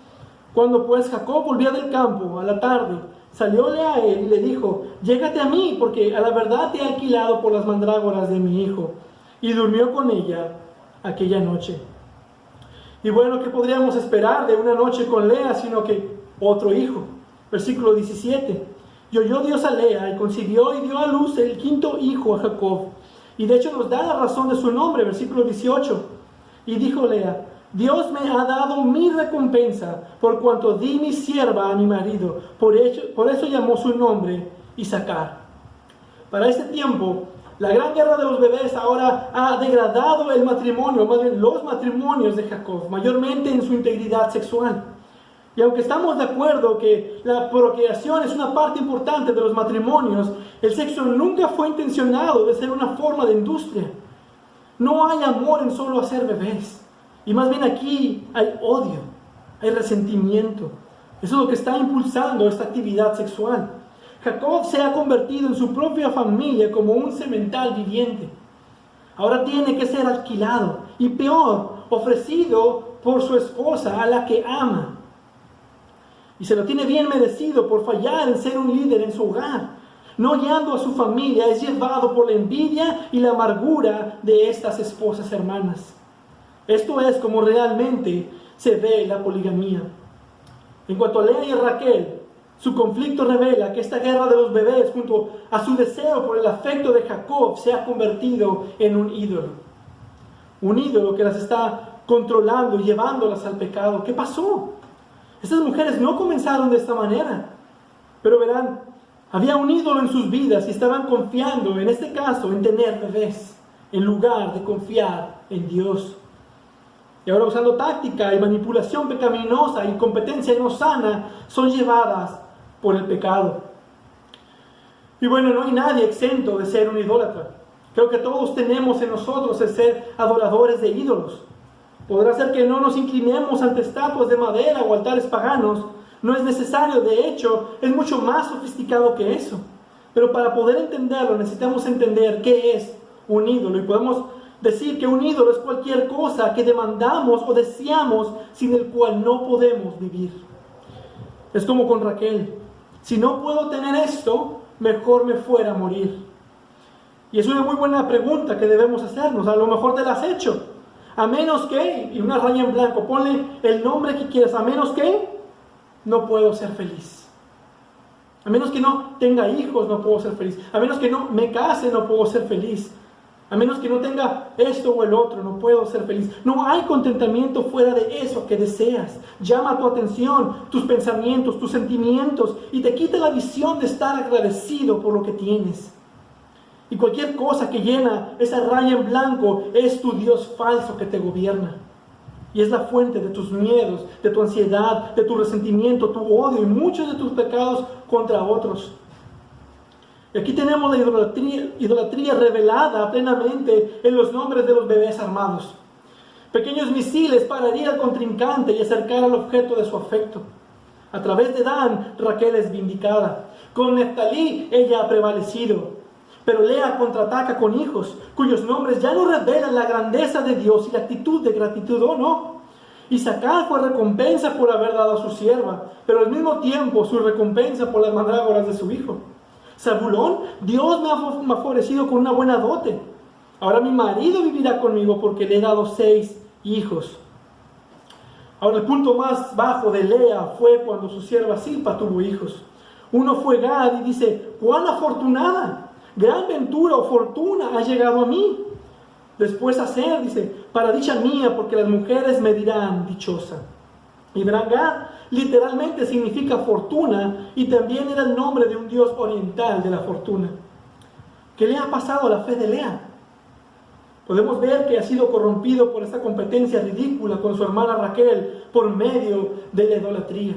Cuando pues Jacob volvía del campo a la tarde, salióle a él y le dijo, llégate a mí, porque a la verdad te he alquilado por las mandrágoras de mi hijo. Y durmió con ella aquella noche. Y bueno, ¿qué podríamos esperar de una noche con Lea, sino que otro hijo? Versículo 17. Y oyó Dios a Lea, y concibió y dio a luz el quinto hijo a Jacob. Y de hecho nos da la razón de su nombre, versículo 18. Y dijo Lea, Dios me ha dado mi recompensa, por cuanto di mi sierva a mi marido. Por eso llamó su nombre Isacar. Para este tiempo, la gran guerra de los bebés ahora ha degradado el matrimonio, más bien los matrimonios de Jacob, mayormente en su integridad sexual. Y aunque estamos de acuerdo que la procreación es una parte importante de los matrimonios, el sexo nunca fue intencionado de ser una forma de industria. No hay amor en solo hacer bebés. Y más bien aquí hay odio, hay resentimiento. Eso es lo que está impulsando esta actividad sexual. Jacob se ha convertido en su propia familia como un semental viviente. Ahora tiene que ser alquilado y peor, ofrecido por su esposa a la que ama. Y se lo tiene bien merecido por fallar en ser un líder en su hogar. No guiando a su familia, es llevado por la envidia y la amargura de estas esposas hermanas. Esto es como realmente se ve la poligamía. En cuanto a Lea y Raquel, su conflicto revela que esta guerra de los bebés, junto a su deseo por el afecto de Jacob, se ha convertido en un ídolo. Un ídolo que las está controlando y llevándolas al pecado. ¿Qué pasó? Estas mujeres no comenzaron de esta manera. Pero verán, había un ídolo en sus vidas y estaban confiando, en este caso, en tener bebés, en lugar de confiar en Dios. Y ahora, usando táctica y manipulación pecaminosa y competencia no sana, son llevadas por el pecado. Y bueno, no hay nadie exento de ser un idólatra. Creo que todos tenemos en nosotros el ser adoradores de ídolos. Podrá ser que no nos inclinemos ante estatuas de madera o altares paganos. No es necesario, de hecho, es mucho más sofisticado que eso. Pero para poder entenderlo, necesitamos entender qué es un ídolo. Y podemos decir que un ídolo es cualquier cosa que demandamos o deseamos sin el cual no podemos vivir. Es como con Raquel. Si no puedo tener esto, mejor me fuera a morir. Y es una muy buena pregunta que debemos hacernos. A lo mejor te la has hecho. A menos que, y una raya en blanco, ponle el nombre que quieras. A menos que no puedo ser feliz. A menos que no tenga hijos, no puedo ser feliz. A menos que no me case, no puedo ser feliz. A menos que no tenga esto o el otro, no puedo ser feliz. No hay contentamiento fuera de eso que deseas. Llama tu atención, tus pensamientos, tus sentimientos y te quita la visión de estar agradecido por lo que tienes. Y cualquier cosa que llena esa raya en blanco es tu Dios falso que te gobierna. Y es la fuente de tus miedos, de tu ansiedad, de tu resentimiento, tu odio y muchos de tus pecados contra otros. Y aquí tenemos la idolatría revelada plenamente en los nombres de los bebés armados. Pequeños misiles para herir al contrincante y acercar al objeto de su afecto. A través de Dan, Raquel es vindicada. Con Neftalí, ella ha prevalecido. Pero Lea contraataca con hijos, cuyos nombres ya no revelan la grandeza de Dios y la actitud de gratitud, ¿o no? Isacar fue recompensa por haber dado a su sierva, pero al mismo tiempo su recompensa por las mandrágoras de su hijo. Zabulón, Dios me ha favorecido con una buena dote. Ahora mi marido vivirá conmigo porque le he dado 6 hijos. Ahora el punto más bajo de Lea fue cuando su sierva Silpa tuvo hijos. Uno fue Gad y dice, ¡cuán afortunada! Gran ventura o fortuna ha llegado a mí. Después hacer, dice, para dicha mía, porque las mujeres me dirán dichosa. Y Bragad literalmente significa fortuna y también era el nombre de un dios oriental de la fortuna. ¿Qué le ha pasado a la fe de Lea? Podemos ver que ha sido corrompido por esta competencia ridícula con su hermana Raquel por medio de la idolatría.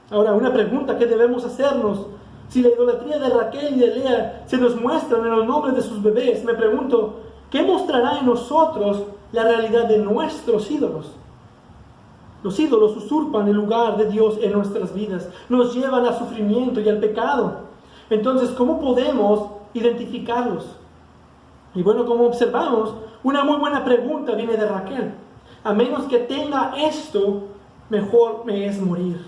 Ahora, una pregunta que debemos hacernos: si la idolatría de Raquel y de Lea se nos muestran en los nombres de sus bebés, me pregunto, ¿qué mostrará en nosotros la realidad de nuestros ídolos? Los ídolos usurpan el lugar de Dios en nuestras vidas, nos llevan al sufrimiento y al pecado. Entonces, ¿cómo podemos identificarlos? Y bueno, como observamos, una muy buena pregunta viene de Raquel. A menos que tenga esto, mejor me es morir.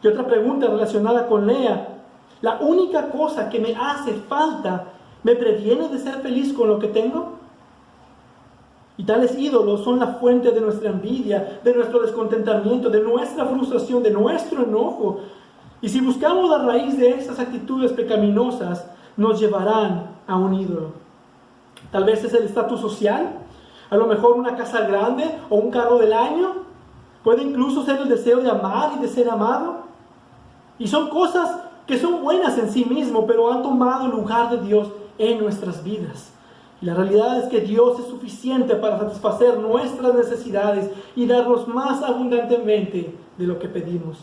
Y otra pregunta relacionada con Lea: ¿la única cosa que me hace falta me previene de ser feliz con lo que tengo? Y tales ídolos son la fuente de nuestra envidia, de nuestro descontentamiento, de nuestra frustración, de nuestro enojo. Y si buscamos la raíz de estas actitudes pecaminosas, nos llevarán a un ídolo. Tal vez es el estatus social, a lo mejor una casa grande o un carro del año. Puede incluso ser el deseo de amar y de ser amado. Y son cosas que son buenas en sí mismo, pero han tomado el lugar de Dios en nuestras vidas. Y la realidad es que Dios es suficiente para satisfacer nuestras necesidades y darnos más abundantemente de lo que pedimos.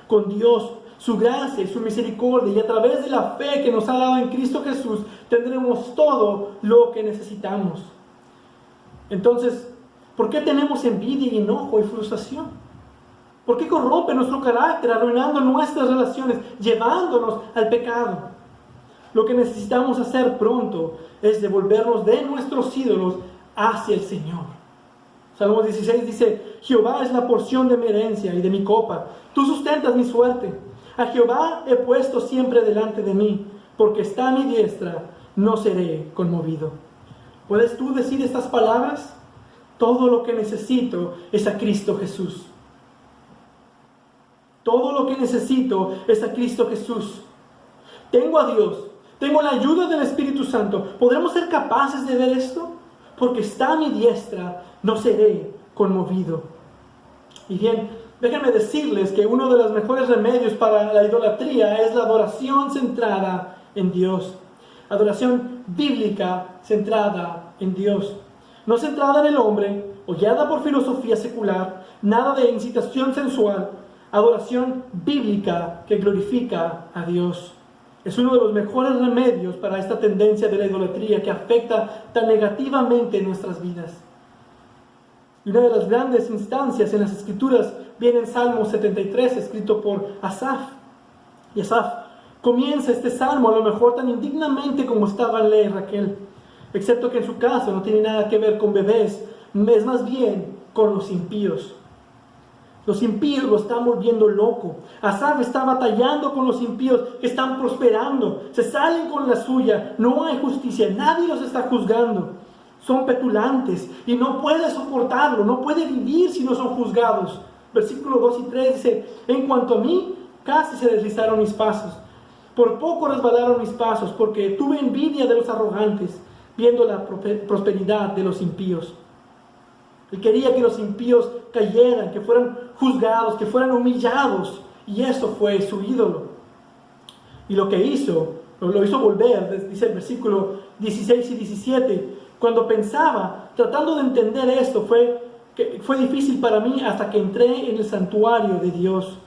Con Dios, su gracia y su misericordia, y a través de la fe que nos ha dado en Cristo Jesús, tendremos todo lo que necesitamos. Entonces, ¿por qué tenemos envidia y enojo y frustración? ¿Por qué corrompe nuestro carácter, arruinando nuestras relaciones, llevándonos al pecado? Lo que necesitamos hacer pronto es devolvernos de nuestros ídolos hacia el Señor. Salmos 16 dice: Jehová es la porción de mi herencia y de mi copa. Tú sustentas mi suerte. A Jehová he puesto siempre delante de mí, porque está a mi diestra, no seré conmovido. ¿Puedes tú decir estas palabras? Todo lo que necesito es a Cristo Jesús. Todo lo que necesito es a Cristo Jesús. Tengo a Dios. Tengo la ayuda del Espíritu Santo. ¿Podremos ser capaces de ver esto? Porque está a mi diestra, no seré conmovido. Y bien, déjenme decirles que uno de los mejores remedios para la idolatría es la adoración centrada en Dios. Adoración bíblica centrada en Dios. No centrada en el hombre o guiada por filosofía secular, nada de incitación sensual. Adoración bíblica que glorifica a Dios. Es uno de los mejores remedios para esta tendencia de la idolatría que afecta tan negativamente nuestras vidas. Y una de las grandes instancias en las Escrituras viene en Salmo 73, escrito por Asaf. Y Asaf comienza este salmo a lo mejor tan indignamente como estaban Lea y Raquel, excepto que en su caso no tiene nada que ver con bebés, es más bien con los impíos. Los impíos lo están volviendo loco. Asaf está batallando con los impíos que están prosperando. Se salen con la suya. No hay justicia. Nadie los está juzgando. Son petulantes y no puede soportarlo. No puede vivir si no son juzgados. Versículos 2 y 3 dice: En cuanto a mí, casi se deslizaron mis pasos. Por poco resbalaron mis pasos, porque tuve envidia de los arrogantes, viendo la prosperidad de los impíos. Él quería que los impíos cayeran, que fueran juzgados, que fueran humillados. Y eso fue su ídolo. Y lo que hizo, lo hizo volver, dice el versículo 16 y 17. Cuando pensaba, tratando de entender esto, fue difícil para mí hasta que entré en el santuario de Dios.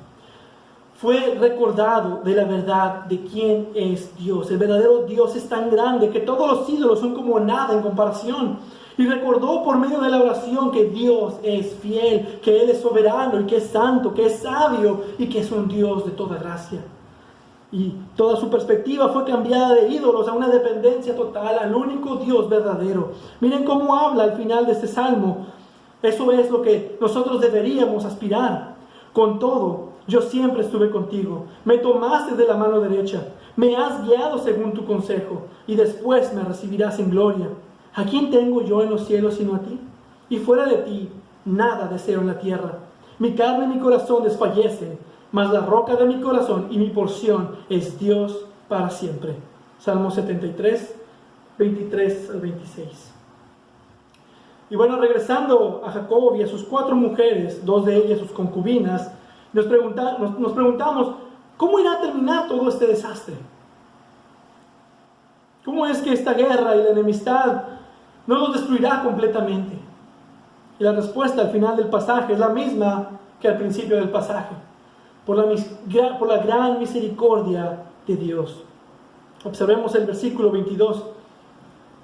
Fue recordado de la verdad de quién es Dios. El verdadero Dios es tan grande que todos los ídolos son como nada en comparación. Y recordó por medio de la oración que Dios es fiel, que Él es soberano y que es santo, que es sabio y que es un Dios de toda gracia. Y toda su perspectiva fue cambiada de ídolos a una dependencia total al único Dios verdadero. Miren cómo habla al final de este salmo. Eso es lo que nosotros deberíamos aspirar. Con todo, yo siempre estuve contigo. Me tomaste de la mano derecha. Me has guiado según tu consejo. Y después me recibirás en gloria. ¿A quién tengo yo en los cielos sino a ti? Y fuera de ti, nada deseo en la tierra. Mi carne y mi corazón desfallecen, mas la roca de mi corazón y mi porción es Dios para siempre. Salmo 73, 23 al 26. Y bueno, regresando a Jacob y a sus 4 mujeres, 2 de ellas sus concubinas, nos preguntamos, ¿cómo irá a terminar todo este desastre? ¿Cómo es que esta guerra y la enemistad no los destruirá completamente? Y la respuesta al final del pasaje es la misma que al principio del pasaje. Por la gran misericordia de Dios. Observemos el versículo 22.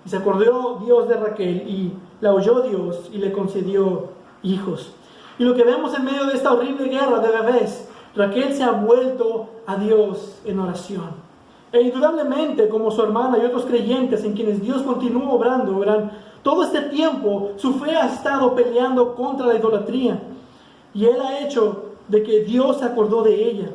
Y se acordó Dios de Raquel y la oyó Dios y le concedió hijos. Y lo que vemos en medio de esta horrible guerra de bebés, Raquel se ha vuelto a Dios en oración. E indudablemente, como su hermana y otros creyentes en quienes Dios continúa obrando, verán, todo este tiempo su fe ha estado peleando contra la idolatría. Y Él ha hecho de que Dios se acordó de ella.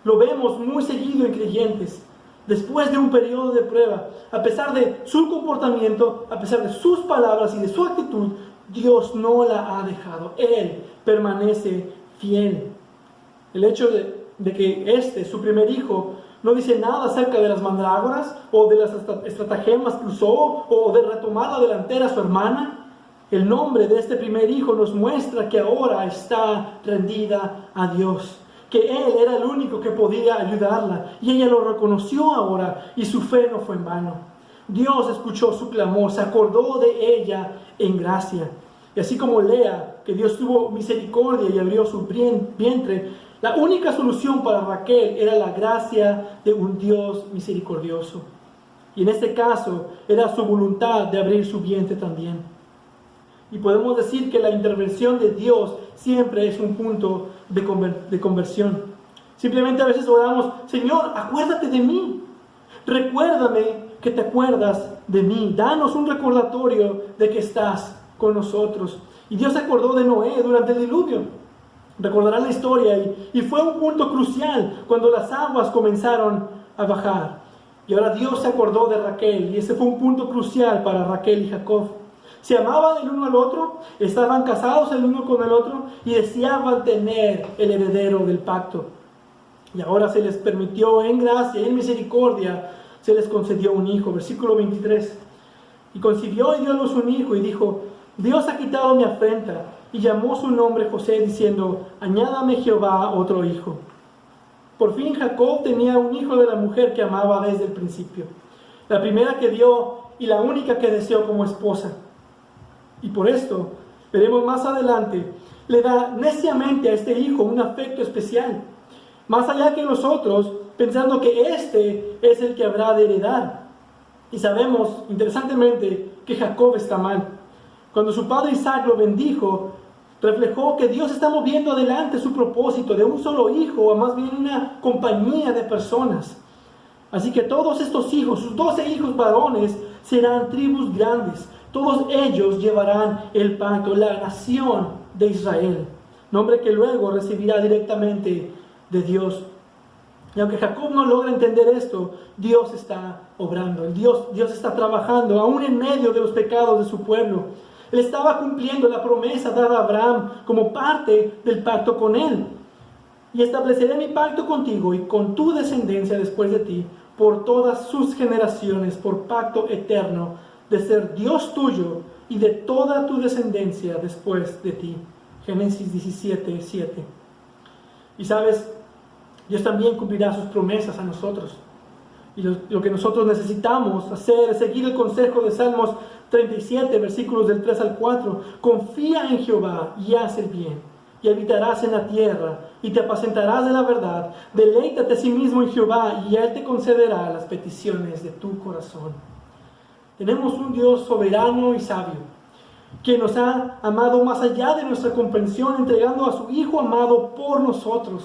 Lo vemos muy seguido en creyentes. Después de un periodo de prueba, a pesar de su comportamiento, a pesar de sus palabras y de su actitud, Dios no la ha dejado. Él permanece fiel. El hecho de que su primer hijo, no dice nada acerca de las mandrágoras o de las estratagemas que usó o de retomar la delantera a su hermana. El nombre de este primer hijo nos muestra que ahora está rendida a Dios, que Él era el único que podía ayudarla y ella lo reconoció ahora y su fe no fue en vano. Dios escuchó su clamor, se acordó de ella en gracia. Y así como Lea, que Dios tuvo misericordia y abrió su vientre, la única solución para Raquel era la gracia de un Dios misericordioso. Y en este caso era su voluntad de abrir su vientre también. Y podemos decir que la intervención de Dios siempre es un punto de conversión. Simplemente a veces oramos, Señor, acuérdate de mí. Recuérdame que te acuerdas de mí. Danos un recordatorio de que estás con nosotros. Y Dios se acordó de Noé durante el diluvio. Recordarán la historia y fue un punto crucial cuando las aguas comenzaron a bajar. Y ahora Dios se acordó de Raquel y ese fue un punto crucial para Raquel y Jacob. Se amaban el uno al otro, estaban casados el uno con el otro y deseaban tener el heredero del pacto. Y ahora se les permitió en gracia y en misericordia, se les concedió un hijo. Versículo 23. Y concibió y dio a luz un hijo y dijo, Dios ha quitado mi afrenta. Y llamó su nombre José diciendo, añádame Jehová otro hijo. Por fin Jacob tenía un hijo de la mujer que amaba desde el principio. La primera que dio y la única que deseó como esposa. Y por esto, veremos más adelante, le da neciamente a este hijo un afecto especial. Más allá que los otros, pensando que este es el que habrá de heredar. Y sabemos, interesantemente, que Jacob está mal. Cuando su padre Isaac lo bendijo, reflejó que Dios está moviendo adelante su propósito de un solo hijo, o más bien una compañía de personas. Así que todos estos hijos, sus 12 hijos varones, serán tribus grandes. Todos ellos llevarán el pacto, la nación de Israel, nombre que luego recibirá directamente de Dios. Y aunque Jacob no logra entender esto, Dios está obrando, Dios está trabajando, aún en medio de los pecados de su pueblo. Él estaba cumpliendo la promesa dada a Abraham como parte del pacto con él. Y estableceré mi pacto contigo y con tu descendencia después de ti, por todas sus generaciones, por pacto eterno, de ser Dios tuyo y de toda tu descendencia después de ti. Génesis 17, 7. Y sabes, Dios también cumplirá sus promesas a nosotros. Y lo que nosotros necesitamos hacer es seguir el consejo de Salmos 37, versículos del 3 al 4. Confía en Jehová y haz el bien, y habitarás en la tierra, y te apacentarás de la verdad. Deleítate a sí mismo en Jehová, y Él te concederá las peticiones de tu corazón. Tenemos un Dios soberano y sabio, que nos ha amado más allá de nuestra comprensión, entregando a su Hijo amado por nosotros.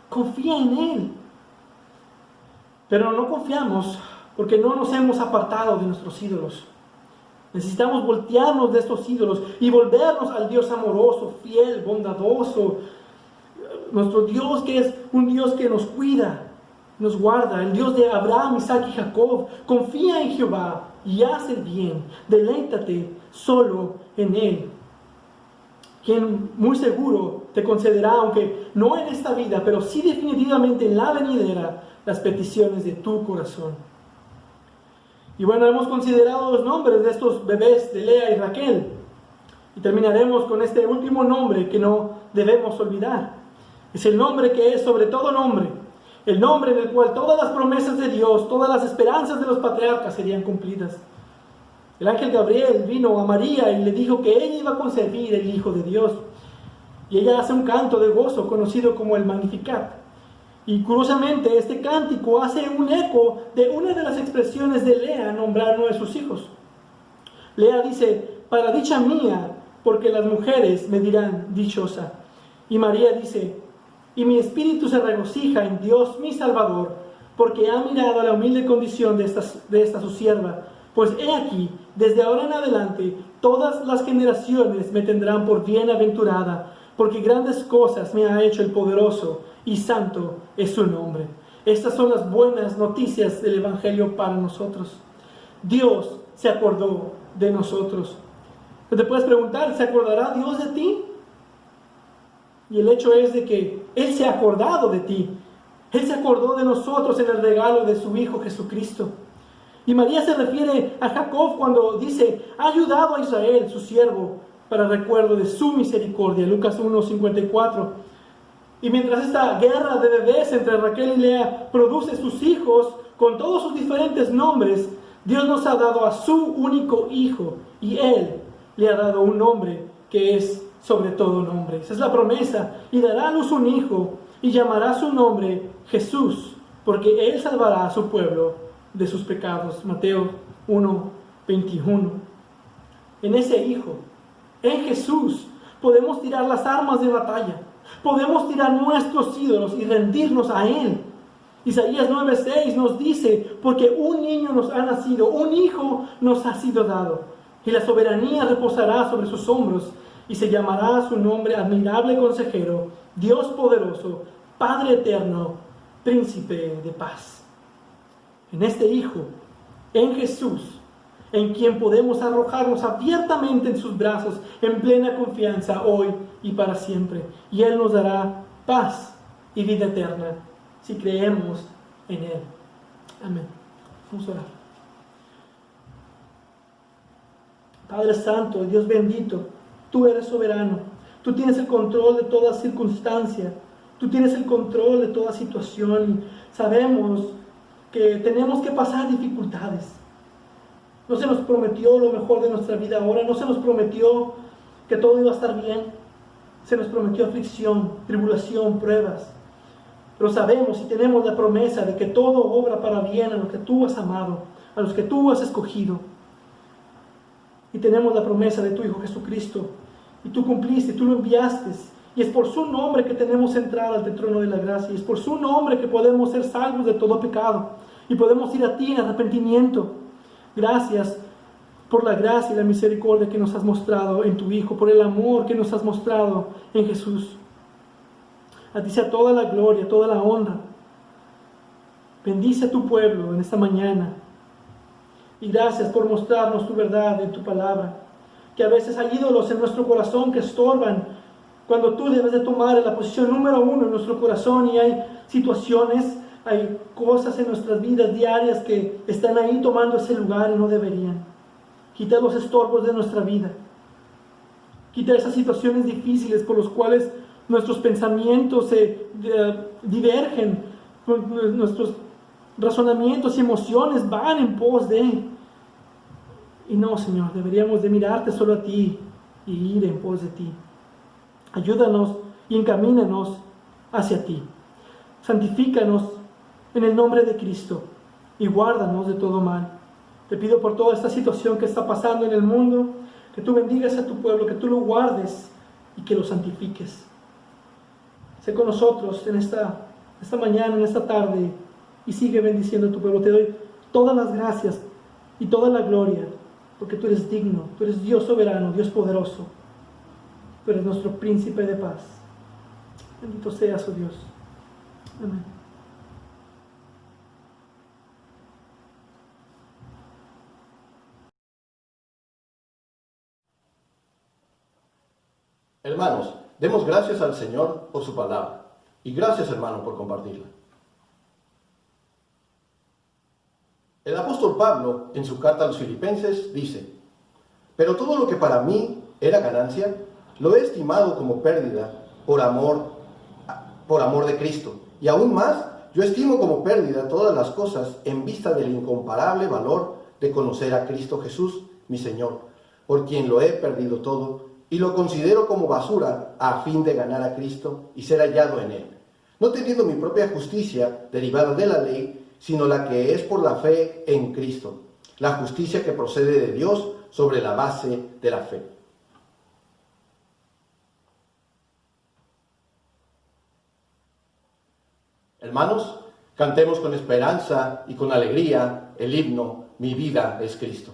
Confía en Él. Pero no confiamos porque no nos hemos apartado de nuestros ídolos. Necesitamos voltearnos de estos ídolos y volvernos al Dios amoroso, fiel, bondadoso. Nuestro Dios que es un Dios que nos cuida, nos guarda. El Dios de Abraham, Isaac y Jacob. Confía en Jehová y haz el bien. Deleítate solo en Él, quien muy seguro te concederá, aunque no en esta vida, pero sí definitivamente en la venidera, las peticiones de tu corazón. Y bueno, hemos considerado los nombres de estos bebés de Lea y Raquel. Y terminaremos con este último nombre que no debemos olvidar. Es el nombre que es sobre todo nombre. El nombre en el cual todas las promesas de Dios, todas las esperanzas de los patriarcas serían cumplidas. El ángel Gabriel vino a María y le dijo que ella iba a concebir el Hijo de Dios. Y ella hace un canto de gozo conocido como el Magnificat. Y curiosamente este cántico hace un eco de una de las expresiones de Lea al nombrar uno de sus hijos. Lea dice, para dicha mía, porque las mujeres me dirán dichosa. Y María dice, y mi espíritu se regocija en Dios mi Salvador, porque ha mirado a la humilde condición de esta su sierva. Pues he aquí, desde ahora en adelante, todas las generaciones me tendrán por bienaventurada, porque grandes cosas me ha hecho el poderoso, y santo es su nombre. Estas son las buenas noticias del Evangelio para nosotros. Dios se acordó de nosotros. Te puedes preguntar, ¿se acordará Dios de ti? Y el hecho es de que Él se ha acordado de ti. Él se acordó de nosotros en el regalo de su Hijo Jesucristo. Y María se refiere a Jacob cuando dice, ha ayudado a Israel, su siervo, para recuerdo de su misericordia. Lucas 1:54. Y mientras esta guerra de bebés entre Raquel y Lea produce sus hijos con todos sus diferentes nombres, Dios nos ha dado a su único hijo y Él le ha dado un nombre que es sobre todo nombre. Esa es la promesa. Y dará a luz un hijo y llamará su nombre Jesús, porque Él salvará a su pueblo de sus pecados. Mateo 1:21. En ese hijo, en Jesús, podemos tirar las armas de batalla. Podemos tirar nuestros ídolos y rendirnos a Él. Isaías 9:6 nos dice, porque un niño nos ha nacido, un hijo nos ha sido dado, y la soberanía reposará sobre sus hombros, y se llamará su nombre admirable consejero, Dios poderoso, Padre eterno, príncipe de paz. En este Hijo, en Jesús, en quien podemos arrojarnos abiertamente en sus brazos, en plena confianza hoy y para siempre. Y Él nos dará paz y vida eterna si creemos en Él. Amén. Vamos a orar. Padre Santo, Dios bendito, tú eres soberano. Tú tienes el control de toda circunstancia. Tú tienes el control de toda situación. Sabemos que tenemos que pasar dificultades. No se nos prometió lo mejor de nuestra vida ahora. No se nos prometió que todo iba a estar bien. Se nos prometió aflicción, tribulación, pruebas. Pero sabemos y tenemos la promesa de que todo obra para bien a los que tú has amado, a los que tú has escogido. Y tenemos la promesa de tu Hijo Jesucristo. Y tú cumpliste, tú lo enviaste. Y es por su nombre que tenemos entrada al trono de la gracia. Y es por su nombre que podemos ser salvos de todo pecado. Y podemos ir a ti en arrepentimiento. Gracias por la gracia y la misericordia que nos has mostrado en tu Hijo, por el amor que nos has mostrado en Jesús. A ti sea toda la gloria, toda la honra. Bendice a tu pueblo en esta mañana. Y gracias por mostrarnos tu verdad en tu palabra. Que a veces hay ídolos en nuestro corazón que estorban cuando tú debes de tomar la posición número 1 en nuestro corazón, y hay situaciones, hay cosas en nuestras vidas diarias que están ahí tomando ese lugar y no deberían. Quita los estorbos de nuestra vida. Quita esas situaciones difíciles por las cuales nuestros pensamientos se divergen, nuestros razonamientos y emociones van en pos de. Y no, Señor, deberíamos de mirarte solo a ti y ir en pos de ti. Ayúdanos y encamínanos hacia ti. Santifícanos en el nombre de Cristo y guárdanos de todo mal. Te pido por toda esta situación que está pasando en el mundo, que tú bendigas a tu pueblo, que tú lo guardes y que lo santifiques. Sé con nosotros en esta mañana, en esta tarde, y sigue bendiciendo a tu pueblo. Te doy todas las gracias y toda la gloria, porque tú eres digno, tú eres Dios soberano, Dios poderoso. Tú eres nuestro príncipe de paz. Bendito seas, oh Dios. Amén. Hermanos, demos gracias al Señor por su palabra. Y gracias, hermano, por compartirla. El apóstol Pablo, en su carta a los Filipenses, dice: pero todo lo que para mí era ganancia, lo he estimado como pérdida por amor de Cristo. Y aún más, yo estimo como pérdida todas las cosas en vista del incomparable valor de conocer a Cristo Jesús, mi Señor, por quien lo he perdido todo y lo considero como basura a fin de ganar a Cristo y ser hallado en Él, no teniendo mi propia justicia derivada de la ley, sino la que es por la fe en Cristo, la justicia que procede de Dios sobre la base de la fe. Hermanos, cantemos con esperanza y con alegría el himno Mi vida es Cristo.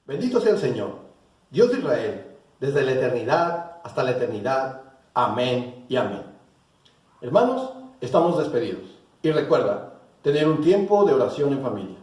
Bendito sea el Señor, Dios de Israel, desde la eternidad hasta la eternidad. Amén y amén. Hermanos, estamos despedidos. Y recuerda, tener un tiempo de oración en familia.